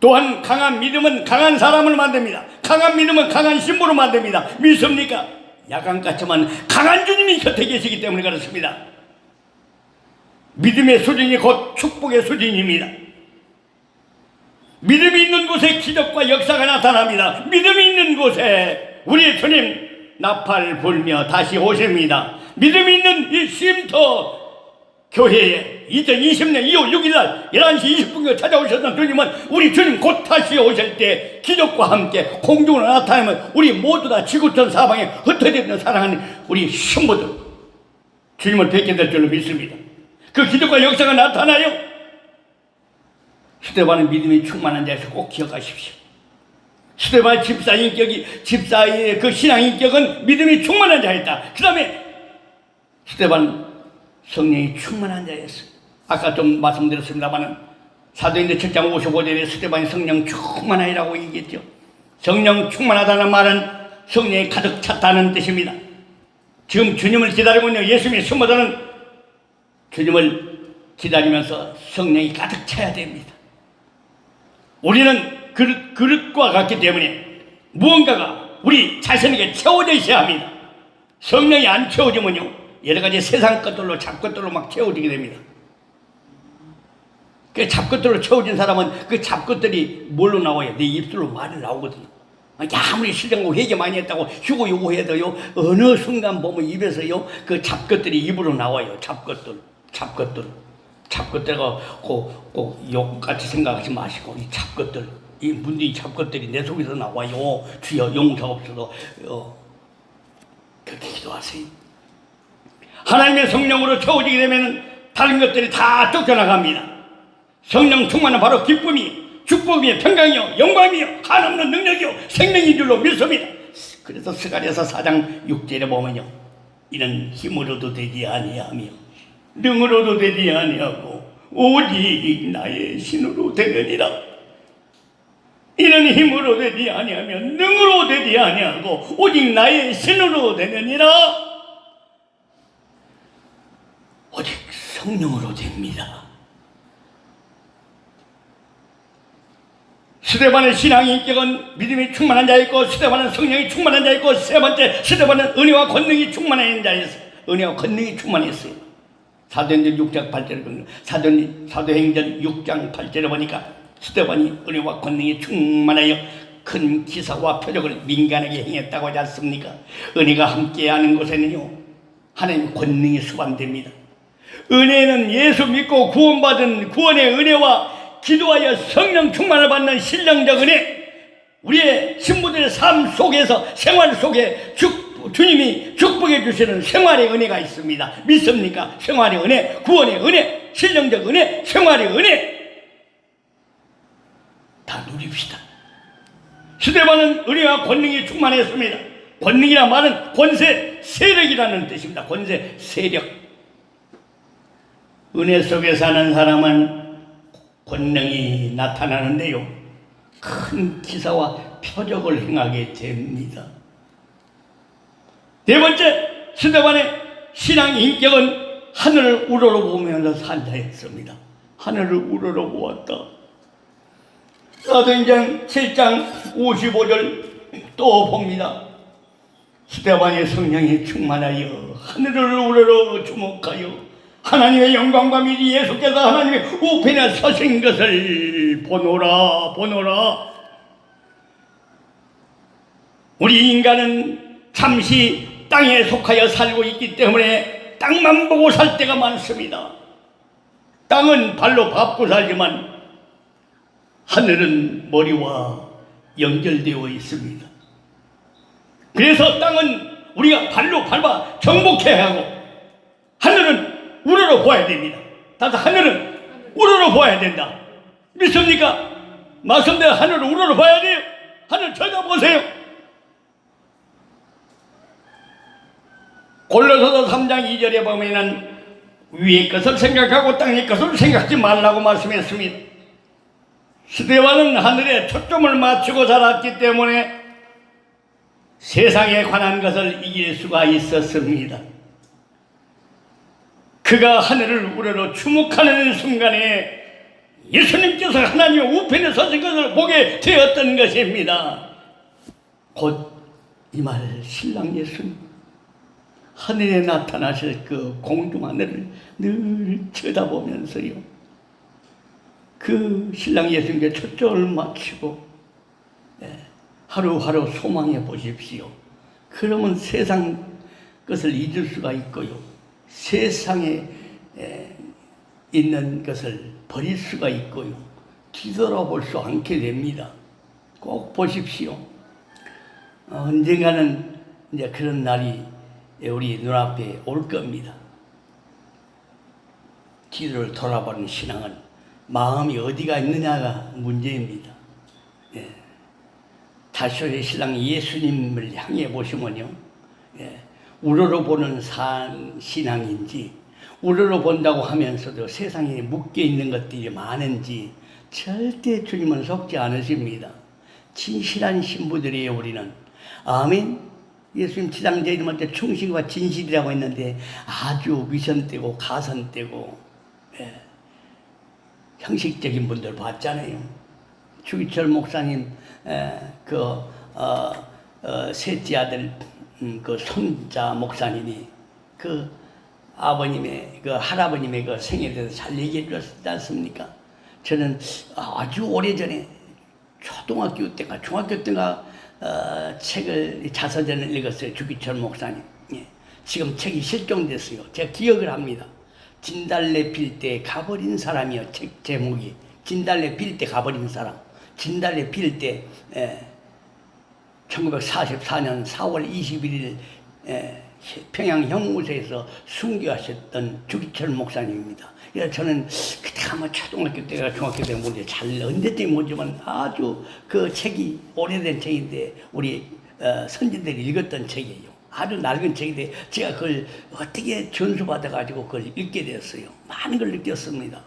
또한 강한 믿음은 강한 사람을 만듭니다. 강한 믿음은 강한 신부를 만듭니다. 믿습니까? 야간 같지만 강한 주님이 곁에 계시기 때문에 그렇습니다. 믿음의 수준이 곧 축복의 수준입니다. 믿음이 있는 곳에 기적과 역사가 나타납니다. 믿음이 있는 곳에 우리의 주님 나팔 불며 다시 오십니다. 믿음이 있는 이 쉼터 교회에 2020년 2월 6일날 11시 20분에 찾아오셨던 주님은 우리 주님 곧 다시 오실 때 기적과 함께 공중으로 나타나면 우리 모두 다 지구촌 사방에 흩어져 있는 사랑하는 우리 신부들 주님을 뵙게 될 줄로 믿습니다. 그 기적과 역사가 나타나요. 스데반은 믿음이 충만한 자에서 꼭 기억하십시오. 스데반 집사의 그 신앙 인격은 믿음이 충만한 자였다. 그 다음에 스데반 성령이 충만한 자였어요. 아까 좀 말씀드렸습니다만 사도행전 7장 55절에 스데반이 성령 충만하라고 얘기했죠. 성령 충만하다는 말은 성령이 가득 찼다는 뜻입니다. 지금 주님을 기다리고 있는 예수님의 성도들은 주님을 기다리면서 성령이 가득 차야 됩니다. 우리는 그릇과 같기 때문에 무언가가 우리 자신에게 채워져 있어야 합니다. 성령이 안 채워지면요, 여러 가지 세상 것들로 잡것들로 막 채워지게 됩니다. 그 잡것들로 채워진 사람은 그 잡것들이 뭘로 나와요? 내 입술로 말이 나오거든요. 아무리 신령고 회개 많이 했다고 휴고 요구해도요, 어느 순간 보면 입에서요, 그 잡것들이 입으로 나와요. 잡것들과 꼭 욕같이 생각하지 마시고, 이 잡것들, 이 문제의 잡것들이 내 속에서 나와요. 주여 용서옵소서. 그렇게 기도하세요. 하나님의 성령으로 채워지게 되면 다른 것들이 다 쫓겨나갑니다. 성령 충만은 바로 기쁨이, 축복이며 평강이요 영광이요 한없는 능력이요 생명인 줄로 믿습니다. 그래서 스가랴서 4장 6절에 보면요, 이는 힘으로도 되지 아니하며 능으로도 되지 아니하고 오직 나의 신으로 되느니라. 이는 힘으로 되지 아니하며 능으로 되지 아니하고 오직 나의 신으로 되느니라. 오직 성령으로 됩니다. 스데반의 신앙의 인격은 믿음이 충만한 자였고, 스데반은 성령이 충만한 자였고, 세 번째 스데반은 은혜와 권능이 충만한 자였어요. 은혜와 권능이 충만했어요. 사도행전 6장 8절에 보면, 사도행전 6장 8절에 보니까 스데반이 은혜와 권능이 충만하여 큰 기사와 표적을 민간하게 행했다고 하지 않습니까? 은혜가 함께하는 곳에는요, 하나님의 권능이 수반됩니다. 은혜는 예수 믿고 구원받은 구원의 은혜와 기도하여 성령 충만을 받는 신령적 은혜, 우리의 신부들의 삶 속에서, 생활 속에 주님이 축복해 주시는 생활의 은혜가 있습니다. 믿습니까? 생활의 은혜, 구원의 은혜, 신령적 은혜, 생활의 은혜 다 누립시다. 스데반은 은혜와 권능이 충만했습니다. 권능이란 말은 권세, 세력이라는 뜻입니다. 권세, 세력. 은혜 속에 사는 사람은 권능이 나타나는데요, 큰 기사와 표적을 행하게 됩니다. 네 번째, 스데반의 신앙 인격은 하늘을 우러러보면서 산 자였습니다. 하늘을 우러러보았다. 사도행전 7장 55절 또 봅니다. 스데반의 성령이 충만하여 하늘을 우러러 주목하여 하나님의 영광과 미리 예수께서 하나님의 우편에 서신 것을 보노라. 우리 인간은 잠시 땅에 속하여 살고 있기 때문에 땅만 보고 살 때가 많습니다. 땅은 발로 밟고 살지만 하늘은 머리와 연결되어 있습니다. 그래서 땅은 우리가 발로 밟아 정복해야 하고, 하늘은 우러러 보아야 됩니다. 다들 하늘은 우러러 보아야 된다. 믿습니까? 말씀대로 하늘을 우러러 봐야 돼요. 하늘 쳐다보세요. 골로새서 3장 2절에 보면은 위의 것을 생각하고 땅의 것을 생각하지 말라고 말씀했습니다. 스데반은 하늘에 초점을 맞추고 살았기 때문에 세상에 관한 것을 이길 수가 있었습니다. 그가 하늘을 우러러 주목하는 순간에 예수님께서 하나님의 우편에 서신 것을 보게 되었던 것입니다. 곧 이 말 신랑 예수님 하늘에 나타나실 그 공중 하늘을 늘 쳐다보면서요, 그 신랑 예수님께 초점을 맞추고 하루하루 소망해 보십시오. 그러면 세상 것을 잊을 수가 있고요, 세상에 있는 것을 버릴 수가 있고요, 뒤돌아볼 수 않게 됩니다. 꼭 보십시오. 언젠가는 이제 그런 날이 우리 눈앞에 올 겁니다. 뒤를 돌아보는 신앙은 마음이 어디가 있느냐가 문제입니다. 다시의 신랑 예수님을 향해 보시면요, 우러러 보는 신앙인지, 우러러 본다고 하면서도 세상에 묶여 있는 것들이 많은지 절대 주님은 속지 않으십니다. 진실한 신부들이에요, 우리는. 아멘. 예수님 지상제 이름한테 충실과 진실이라고 했는데 아주 위선되고 가선되고 형식적인 분들 봤잖아요. 주기철 목사님 셋째 아들 그 손자 목사님이 그 아버님의 그 할아버님의 그 생에 대해서 잘 얘기해 주셨지 않습니까? 저는 아주 오래전에 초등학교 때인가 중학교 때인가 책을 자서전을 읽었어요. 주기철 목사님. 예. 지금 책이 실종됐어요. 제가 기억을 합니다. 진달래 필 때 가버린 사람이요. 책 제목이 진달래 필 때 가버린 사람. 진달래 필 때 1944년 4월 21일 평양 형무소에서 순교하셨던 주기철 목사님입니다. 그래서 저는 그때 아마 초등학교 때가 중학교 때가 모르겠어요. 잘 언제쯤 모르지만 아주 그 책이 오래된 책인데 우리 선진들이 읽었던 책이에요. 아주 낡은 책인데 제가 그걸 어떻게 전수받아가지고 그걸 읽게 되었어요. 많은 걸 느꼈습니다.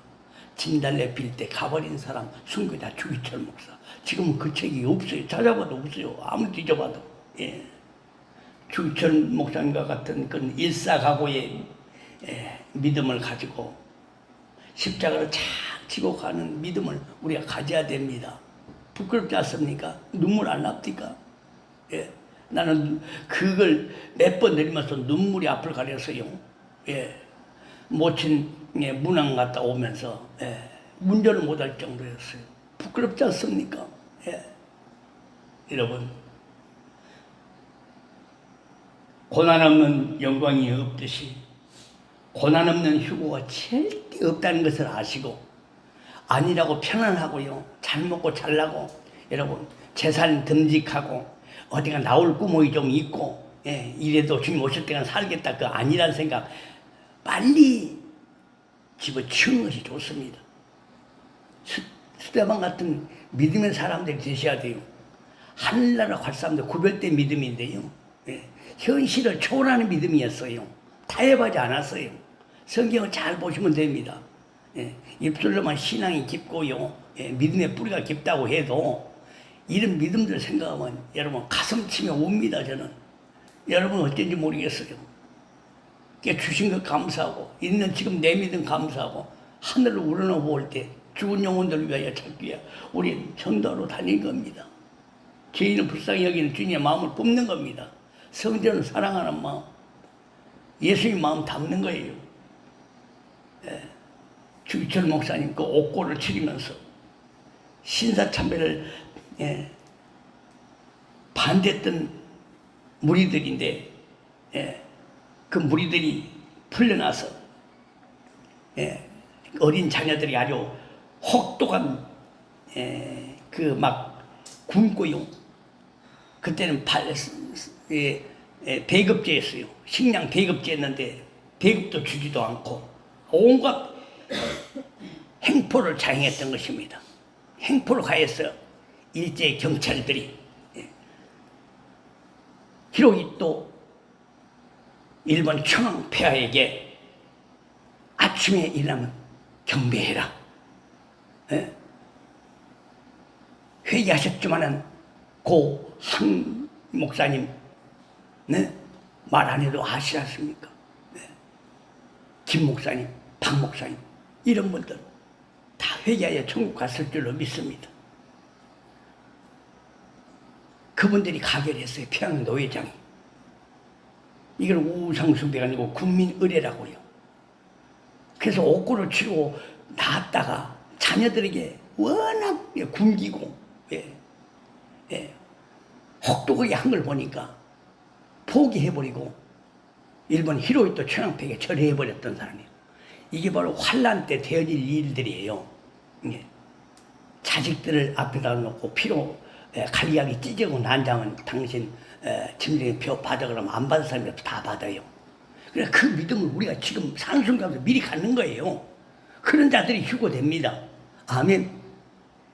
진달래 필 때 가버린 사람 순교자 주기철 목사. 지금은 그 책이 없어요. 찾아봐도 없어요. 아무리 뒤져봐도. 예. 주기철 목사님과 같은 그 일사각오의 믿음을 가지고 십자가를 착 지고 가는 믿음을 우리가 가져야 됩니다. 부끄럽지 않습니까? 눈물 안 납니까? 예. 나는 그걸 몇 번 내리면서 눈물이 앞을 가렸어요. 예. 모친 문안 갔다 오면서 운전을 못할 정도였어요. 부끄럽지 않습니까? 예. 여러분, 고난 없는 영광이 없듯이 고난 없는 휴고가 절대 없다는 것을 아시고 아니라고 편안하고요. 잘 먹고 잘 나고 여러분 재산 듬직하고 어디가 나올 구멍이 좀 있고 이래도 주님 오실 때가 살겠다 그 아니란 생각 빨리 집어치우는 것이 좋습니다. 스데반 같은 믿음의 사람들이 되셔야 돼요. 하늘나라 갈 사람들 구별된 믿음인데요. 현실을 초월하는 믿음이었어요. 타협하지 않았어요. 성경을 잘 보시면 됩니다. 입술로만 신앙이 깊고요. 믿음의 뿌리가 깊다고 해도 이런 믿음들 생각하면 여러분 가슴 치며 웁니다. 저는 여러분 어쩐지 모르겠어요. 주신 것 감사하고 있는 지금 내 믿음 감사하고 하늘을 우러러 볼 때 죽은 영혼들을 위하여 찾기 위해 우리 전도로 다닌 겁니다. 죄인을 불쌍히 여기는 주님의 마음을 뿜는 겁니다. 성전을 사랑하는 마음, 예수의 마음 담는 거예요. 주기철 목사님 그 옥고를 치르면서 신사참배를 반대했던 무리들인데 그 무리들이 풀려나서 어린 자녀들이 아주 혹독한 그 막 굶고요. 그때는 배급제였어요. 식량 배급제였는데 배급도 주지도 않고 온갖 행포를 자행했던 것입니다. 행포를 가해서 일제 경찰들이 히로히토 일본 청왕 폐하에게 아침에 일어나면 경배해라. 회개하셨지만은 고 한 목사님 말 안 해도 아시지 않습니까? 김 목사님, 박 목사님 이런 분들 다 회개하여 천국 갔을 줄로 믿습니다. 그분들이 가결했어요. 평양 노회장이. 이걸 우상숭배가 아니고 국민의례라고요. 그래서 옥고를 치고 나왔다가 자녀들에게 워낙 굶기고 혹독하게 한 걸 보니까 포기해버리고 일본 히로히토 청왕폐에게 절해해버렸던 사람이에요. 이게 바로 환란 때 되어질 일들이에요. 자식들을 앞에다 놓고 피로 갈기하기 찢어고 난장은 당신 짐승의 표 받아 그러면 안 받을 사람이 다 받아요. 그래서 그 믿음을 우리가 지금 사는 순간부터 미리 갖는 거예요. 그런 자들이 휴고됩니다. 아멘.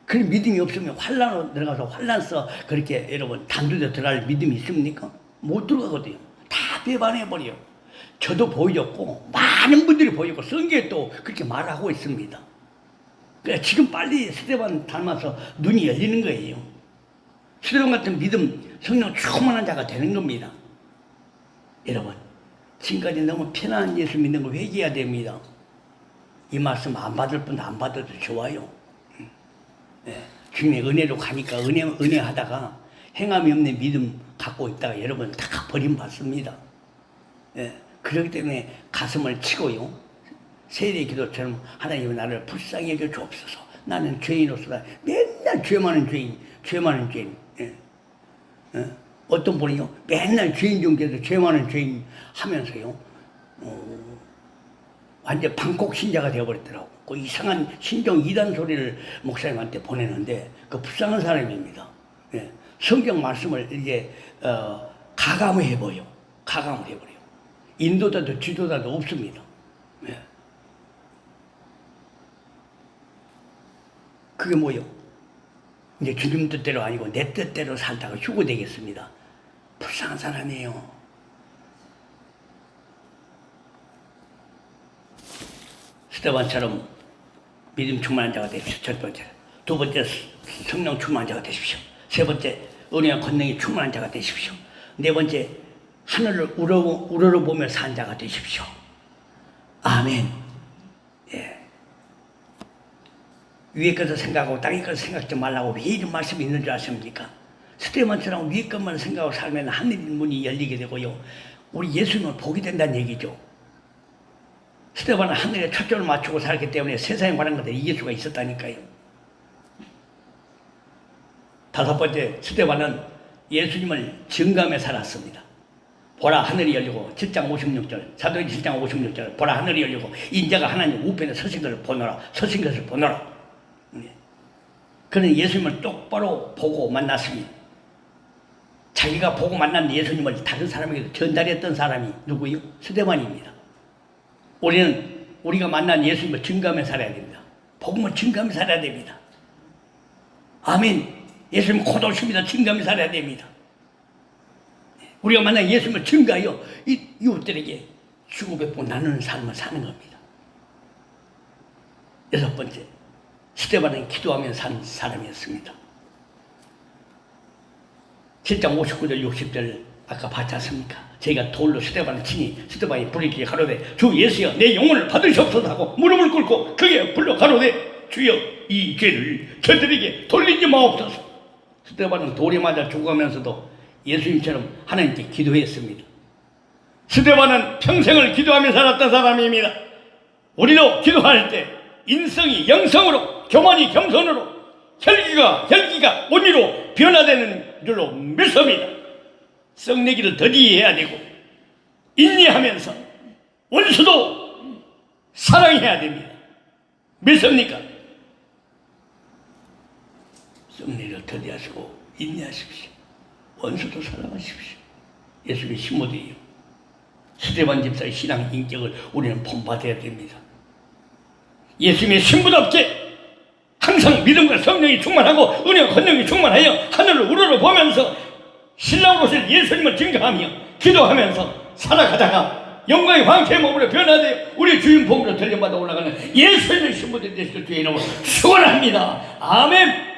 그런 믿음이 없으면 환란으로 들어가서 환란서 그렇게 여러분 단두대 들어갈 믿음이 있습니까? 못 들어가거든요. 다 배반해버려요. 저도 보여줬고 많은 분들이 보여줬고 성경에 또 그렇게 말하고 있습니다. 그러니까 지금 빨리 스데반 닮아서 눈이 열리는 거예요. 스데반 같은 믿음 성령 충만한 자가 되는 겁니다. 여러분, 지금까지 너무 편안한 예수 믿는 거 회개해야 됩니다. 이 말씀 안 받을 분 안 받아도 좋아요. 네. 주님의 은혜로 가니까 은혜 하다가 행함이 없는 믿음 갖고 있다가 여러분 다 버림받습니다. 네. 그렇기 때문에 가슴을 치고요. 세례 기도처럼 하나님은 나를 불쌍히 여겨 주옵소서. 나는 죄인으로서 맨날 죄 많은 죄인, 죄 많은 죄인. 예. 어떤 분이요 맨날 죄인 중에서 죄 많은 죄인 하면서요 완전 방콕 신자가 되어버렸더라고. 그 이상한 신종 이단 소리를 목사님한테 보내는데 그 불쌍한 사람입니다. 예. 성경 말씀을 이제 가감을 해버려. 가감을 해버려요. 인도자도 지도자도 없습니다. 예. 그게 뭐요? 이제 주님 뜻대로 아니고 내 뜻대로 살다가 휴고되겠습니다. 불쌍한 사람이에요. 스데반처럼 믿음 충만한 자가 되십시오. 첫 번째. 두 번째, 성령 충만한 자가 되십시오. 세 번째, 은혜와 권능이 충만한 자가 되십시오. 네 번째, 하늘을 우러러보며 산 자가 되십시오. 아멘. 예. 위에 것을 생각하고 땅의 것을 생각하지 말라고 왜 이런 말씀이 있는 줄 아십니까? 스데반처럼 위에 것만 생각하고 살면 하늘 문이 열리게 되고요. 우리 예수님을 보게 된다는 얘기죠. 스데반은 하늘에 초점을 맞추고 살기 때문에 세상에 관한 것을 이길 수가 있었다니까요. 다섯 번째, 스데반은 예수님을 증감해 살았습니다. 보라 하늘이 열리고 7장 56절 사도행 7장 56절 보라 하늘이 열리고 인자가 하나님 우편에 서신 것을 보노라. 서신 것을 보노라. 그는 예수님을 똑바로 보고 만났습니다. 자기가 보고 만난 예수님을 다른 사람에게 전달했던 사람이 누구요? 스데반입니다. 우리가 만난 예수님을 증감해 살아야 됩니다. 복음을 증감해 살아야 됩니다. 아멘. 예수님 곧 오십니다. 증감해 살아야 됩니다. 우리가 만난 예수님을 증가하여 이웃들에게 주고 베푸고 나누는 삶을 사는 겁니다. 여섯 번째, 스데반은 기도하며 산 사람이었습니다. 7장 59절 60절 아까 봤지 않습니까? 저희가 돌로 스데반을 치니 스데반이 부르기에 가로되 주 예수여 내 영혼을 받으시옵소서 하고 무릎을 꿇고 그게 불러 가로되 주여 이 죄를 저들에게 돌리지 마옵소서. 스데반은 돌에 맞아 죽어가면서도 예수님처럼 하나님께 기도했습니다. 스데반은 평생을 기도하며 살았던 사람입니다. 우리도 기도할 때 인성이 영성으로 교만이 겸손으로 혈기가 온유로 변화되는 줄로 믿습니다. 썩내기를 더디 해야 되고 인내하면서 원수도 사랑해야 됩니다. 믿습니까? 썩내기를 더디하시고 인내하십시오. 원수도 사랑하십시오. 예수님의 신모들이요. 스데반 집사의 신앙 인격을 우리는 본받아야 됩니다. 예수님의 신부답게 항상 믿음과 성령이 충만하고 은혜와 권능이 충만하여 하늘을 우러러보면서 신랑으로 오실 예수님을 증거하며 기도하면서 살아가다가 영광의 황폐의 몸으로 변화되어 우리 주인 복으로 들려받아 올라가는 예수님의 신부들이 되시길 주의 이름으로 축원합니다. 아멘.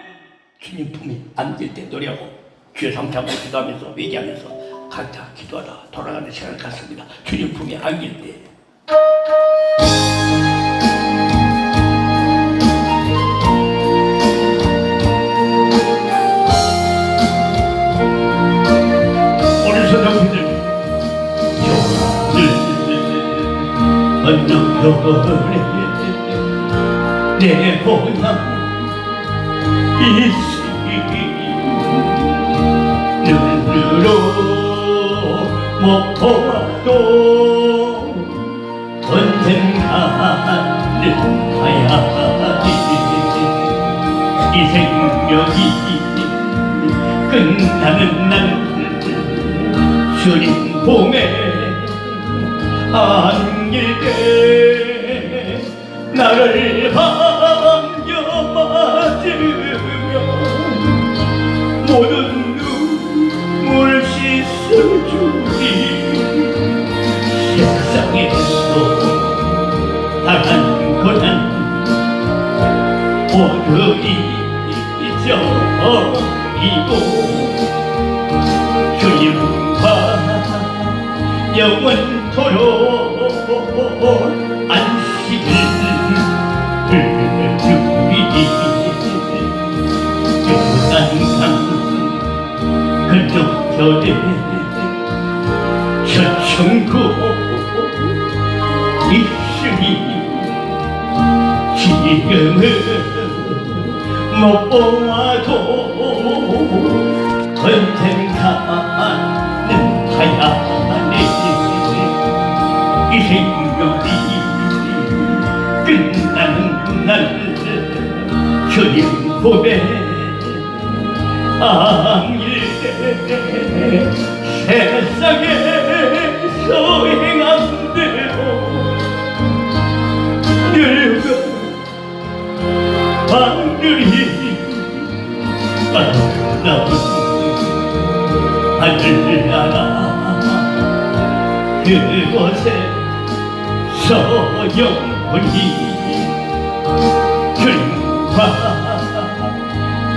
주님 품에 앉을 때 노래하고 주의 삼창고 기도하면서 회개하면서 각자 기도하다 돌아가는 시간을 갖습니다. 주님 품에 안길 때 오늘 서정들 언덕별에 내보나 있으리 눈으로 못 보아도 언젠가는 가야지. 이 생명이 끝나는 날 주님 봄에 안길 때 나를 반겨 맞으며 모든 눈물 씻어주리. 세상에서 당한 고난 모두 잊어버리고 주님과 영원토록 안식을 누리니 요단강 건너편에 저천국 있으니 지금은 못 보아도 언젠가는 하야네 이 생명이 끝나는 날 주님 보배 아밀 세상에서 행한 대로 늙어 하늘이 아름다운 하늘나라 그곳에서 영원히 주님과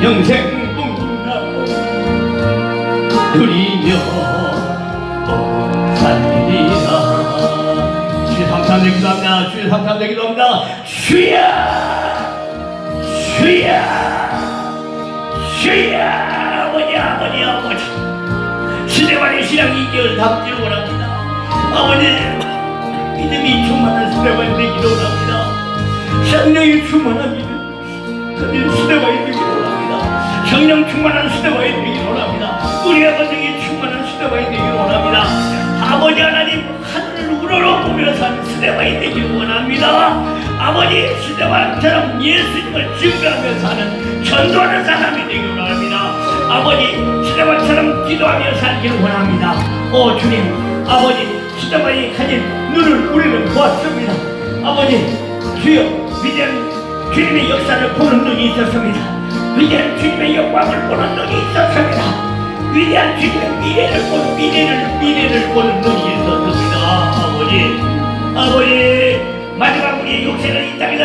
영생봉나 누리며 살리라. 주의 감사합니다. 기도합니다. 주의 감사합니다. 기도합니다. 주야 주야 주야 아버지 시대만의 신앙이 2개월 담기를 원합니다. 아버지 믿음이 충만한 시대만이 되기를 원합니다. 성령이 충만한 믿음 가진 시대만이 되기를 원합니다. 성령 충만한 시대만이 되기를 원합니다. 우리 아버지의 충만한 시대만이 되기를 원합니다. 아버지 하나님 하늘을 우러러보며 사는 시대만이 되기를 원합니다. 아버지 시대만처럼 예수님을 증거하며 사는 전도하는 사람이 되기를 원합니다. 아버지 시대만처럼 기도하며 살기를 원합니다. 오 주님 아버지 시대만이 가진 눈을 우리는 보았습니다. 아버지 주여 위대한 주님의 역사를 보는 눈이 있었습니다. 위대한 주님의 영광을 보는 눈이 있었습니다. 위대한 주님의 미래를 보는 눈이 있었습니다. 아버지 마지막 우리의 육체는 이 땅에서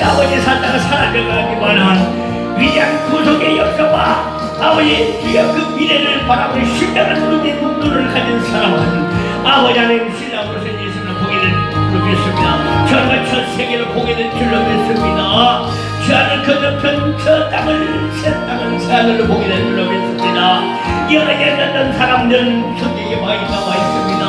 아버지 살다가 사라져가기만 한 위대한 구속의 역사와 아버지 주여 그 미래를 바라보는 신령한 눈을 가진 사람은 아버지 하나님 신랑으로서 예수를 보게 될 줄로 믿습니다. 저가 저 세계를 보게 될 줄로 믿습니다. 저 하늘 건너편 저 땅을 새 하늘로 보게 될 줄로 믿습니다. 영원히 열렸던 사람들은 성경에 많이 나와 있습니다.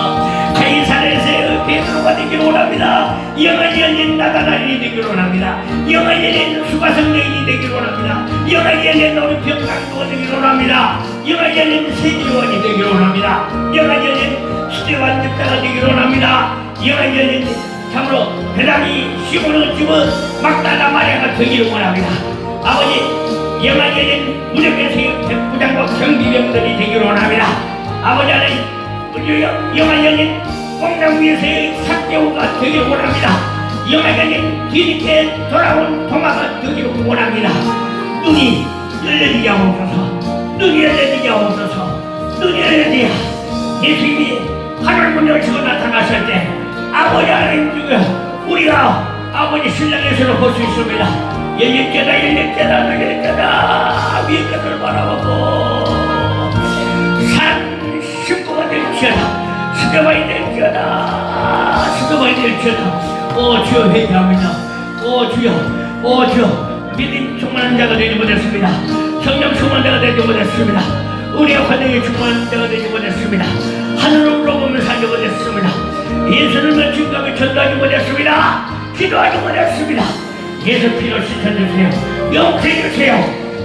가이사랴에서의 베드로가 되기를 원합니다. 영원히 열린 나다나엘이 되기를 원합니다. 영원히 열린 수가성여인이 되기를 원합니다. 영원히 열린 우리 병강도가 되기를 원합니다. 영원히 열린 세계요원이 되기를 원합니다. 영원히 열린 시대와 역사가 되기를 원합니다. 영원히 열린 참으로 베드로이 시몬을 집어 막다라 마리아가 되기를 원합니다. 아버지 영원히 열린 무력에서의 백부장과 경비병들이 되기를 원합니다. 아버지 하나님 영원히 열린 공장 위에서의 삭개오가 되기를 원합니다. 영원히 열린 뒤늦게 돌아온 도마가 되기를 원합니다. 눈이 열려지게 하옵소서. 눈이 열려지게 하옵소서. 눈이 열려지게 예수님이 하늘 문을 열시고 나타나실 때 아버지 하나님 중에 우리가 아버지 신랑에서로 볼 수 있습니다. 열릴게다 위에 끝을 바라보고 산 신부가 될지어다 스테반이 될지어다 오 주여 회개합니다. 오 주여 믿음 충만한 자가 되지 못했습니다. 성령 충만한 자가 되지 못했습니다. 우리의 환경에 충만한 자가 되지 못했습니다. 하늘을 물어보며 살지 못했습니다. 예수를 증거하며 전도하지 못했습니다. 기도하지 못했습니다. 예수 피로 씻어주세요. 용서해주세요.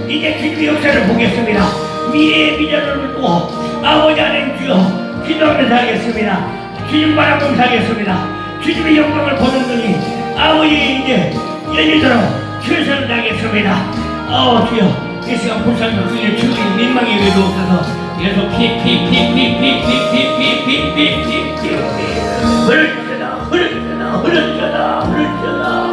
이제 주님의 역사를 보겠습니다. 미래의 비전을 두고 아버지 하나님 주여 기도하며 살겠습니다. 주님 바라보며 살겠습니다. 주님의 영광을 보는 눈이 아버지 이제 열리도록 최선을 다하겠습니다. 주여 이 시간 불쌍한 그의 주의 민망히 외도옵소서. 계속 흐르잖아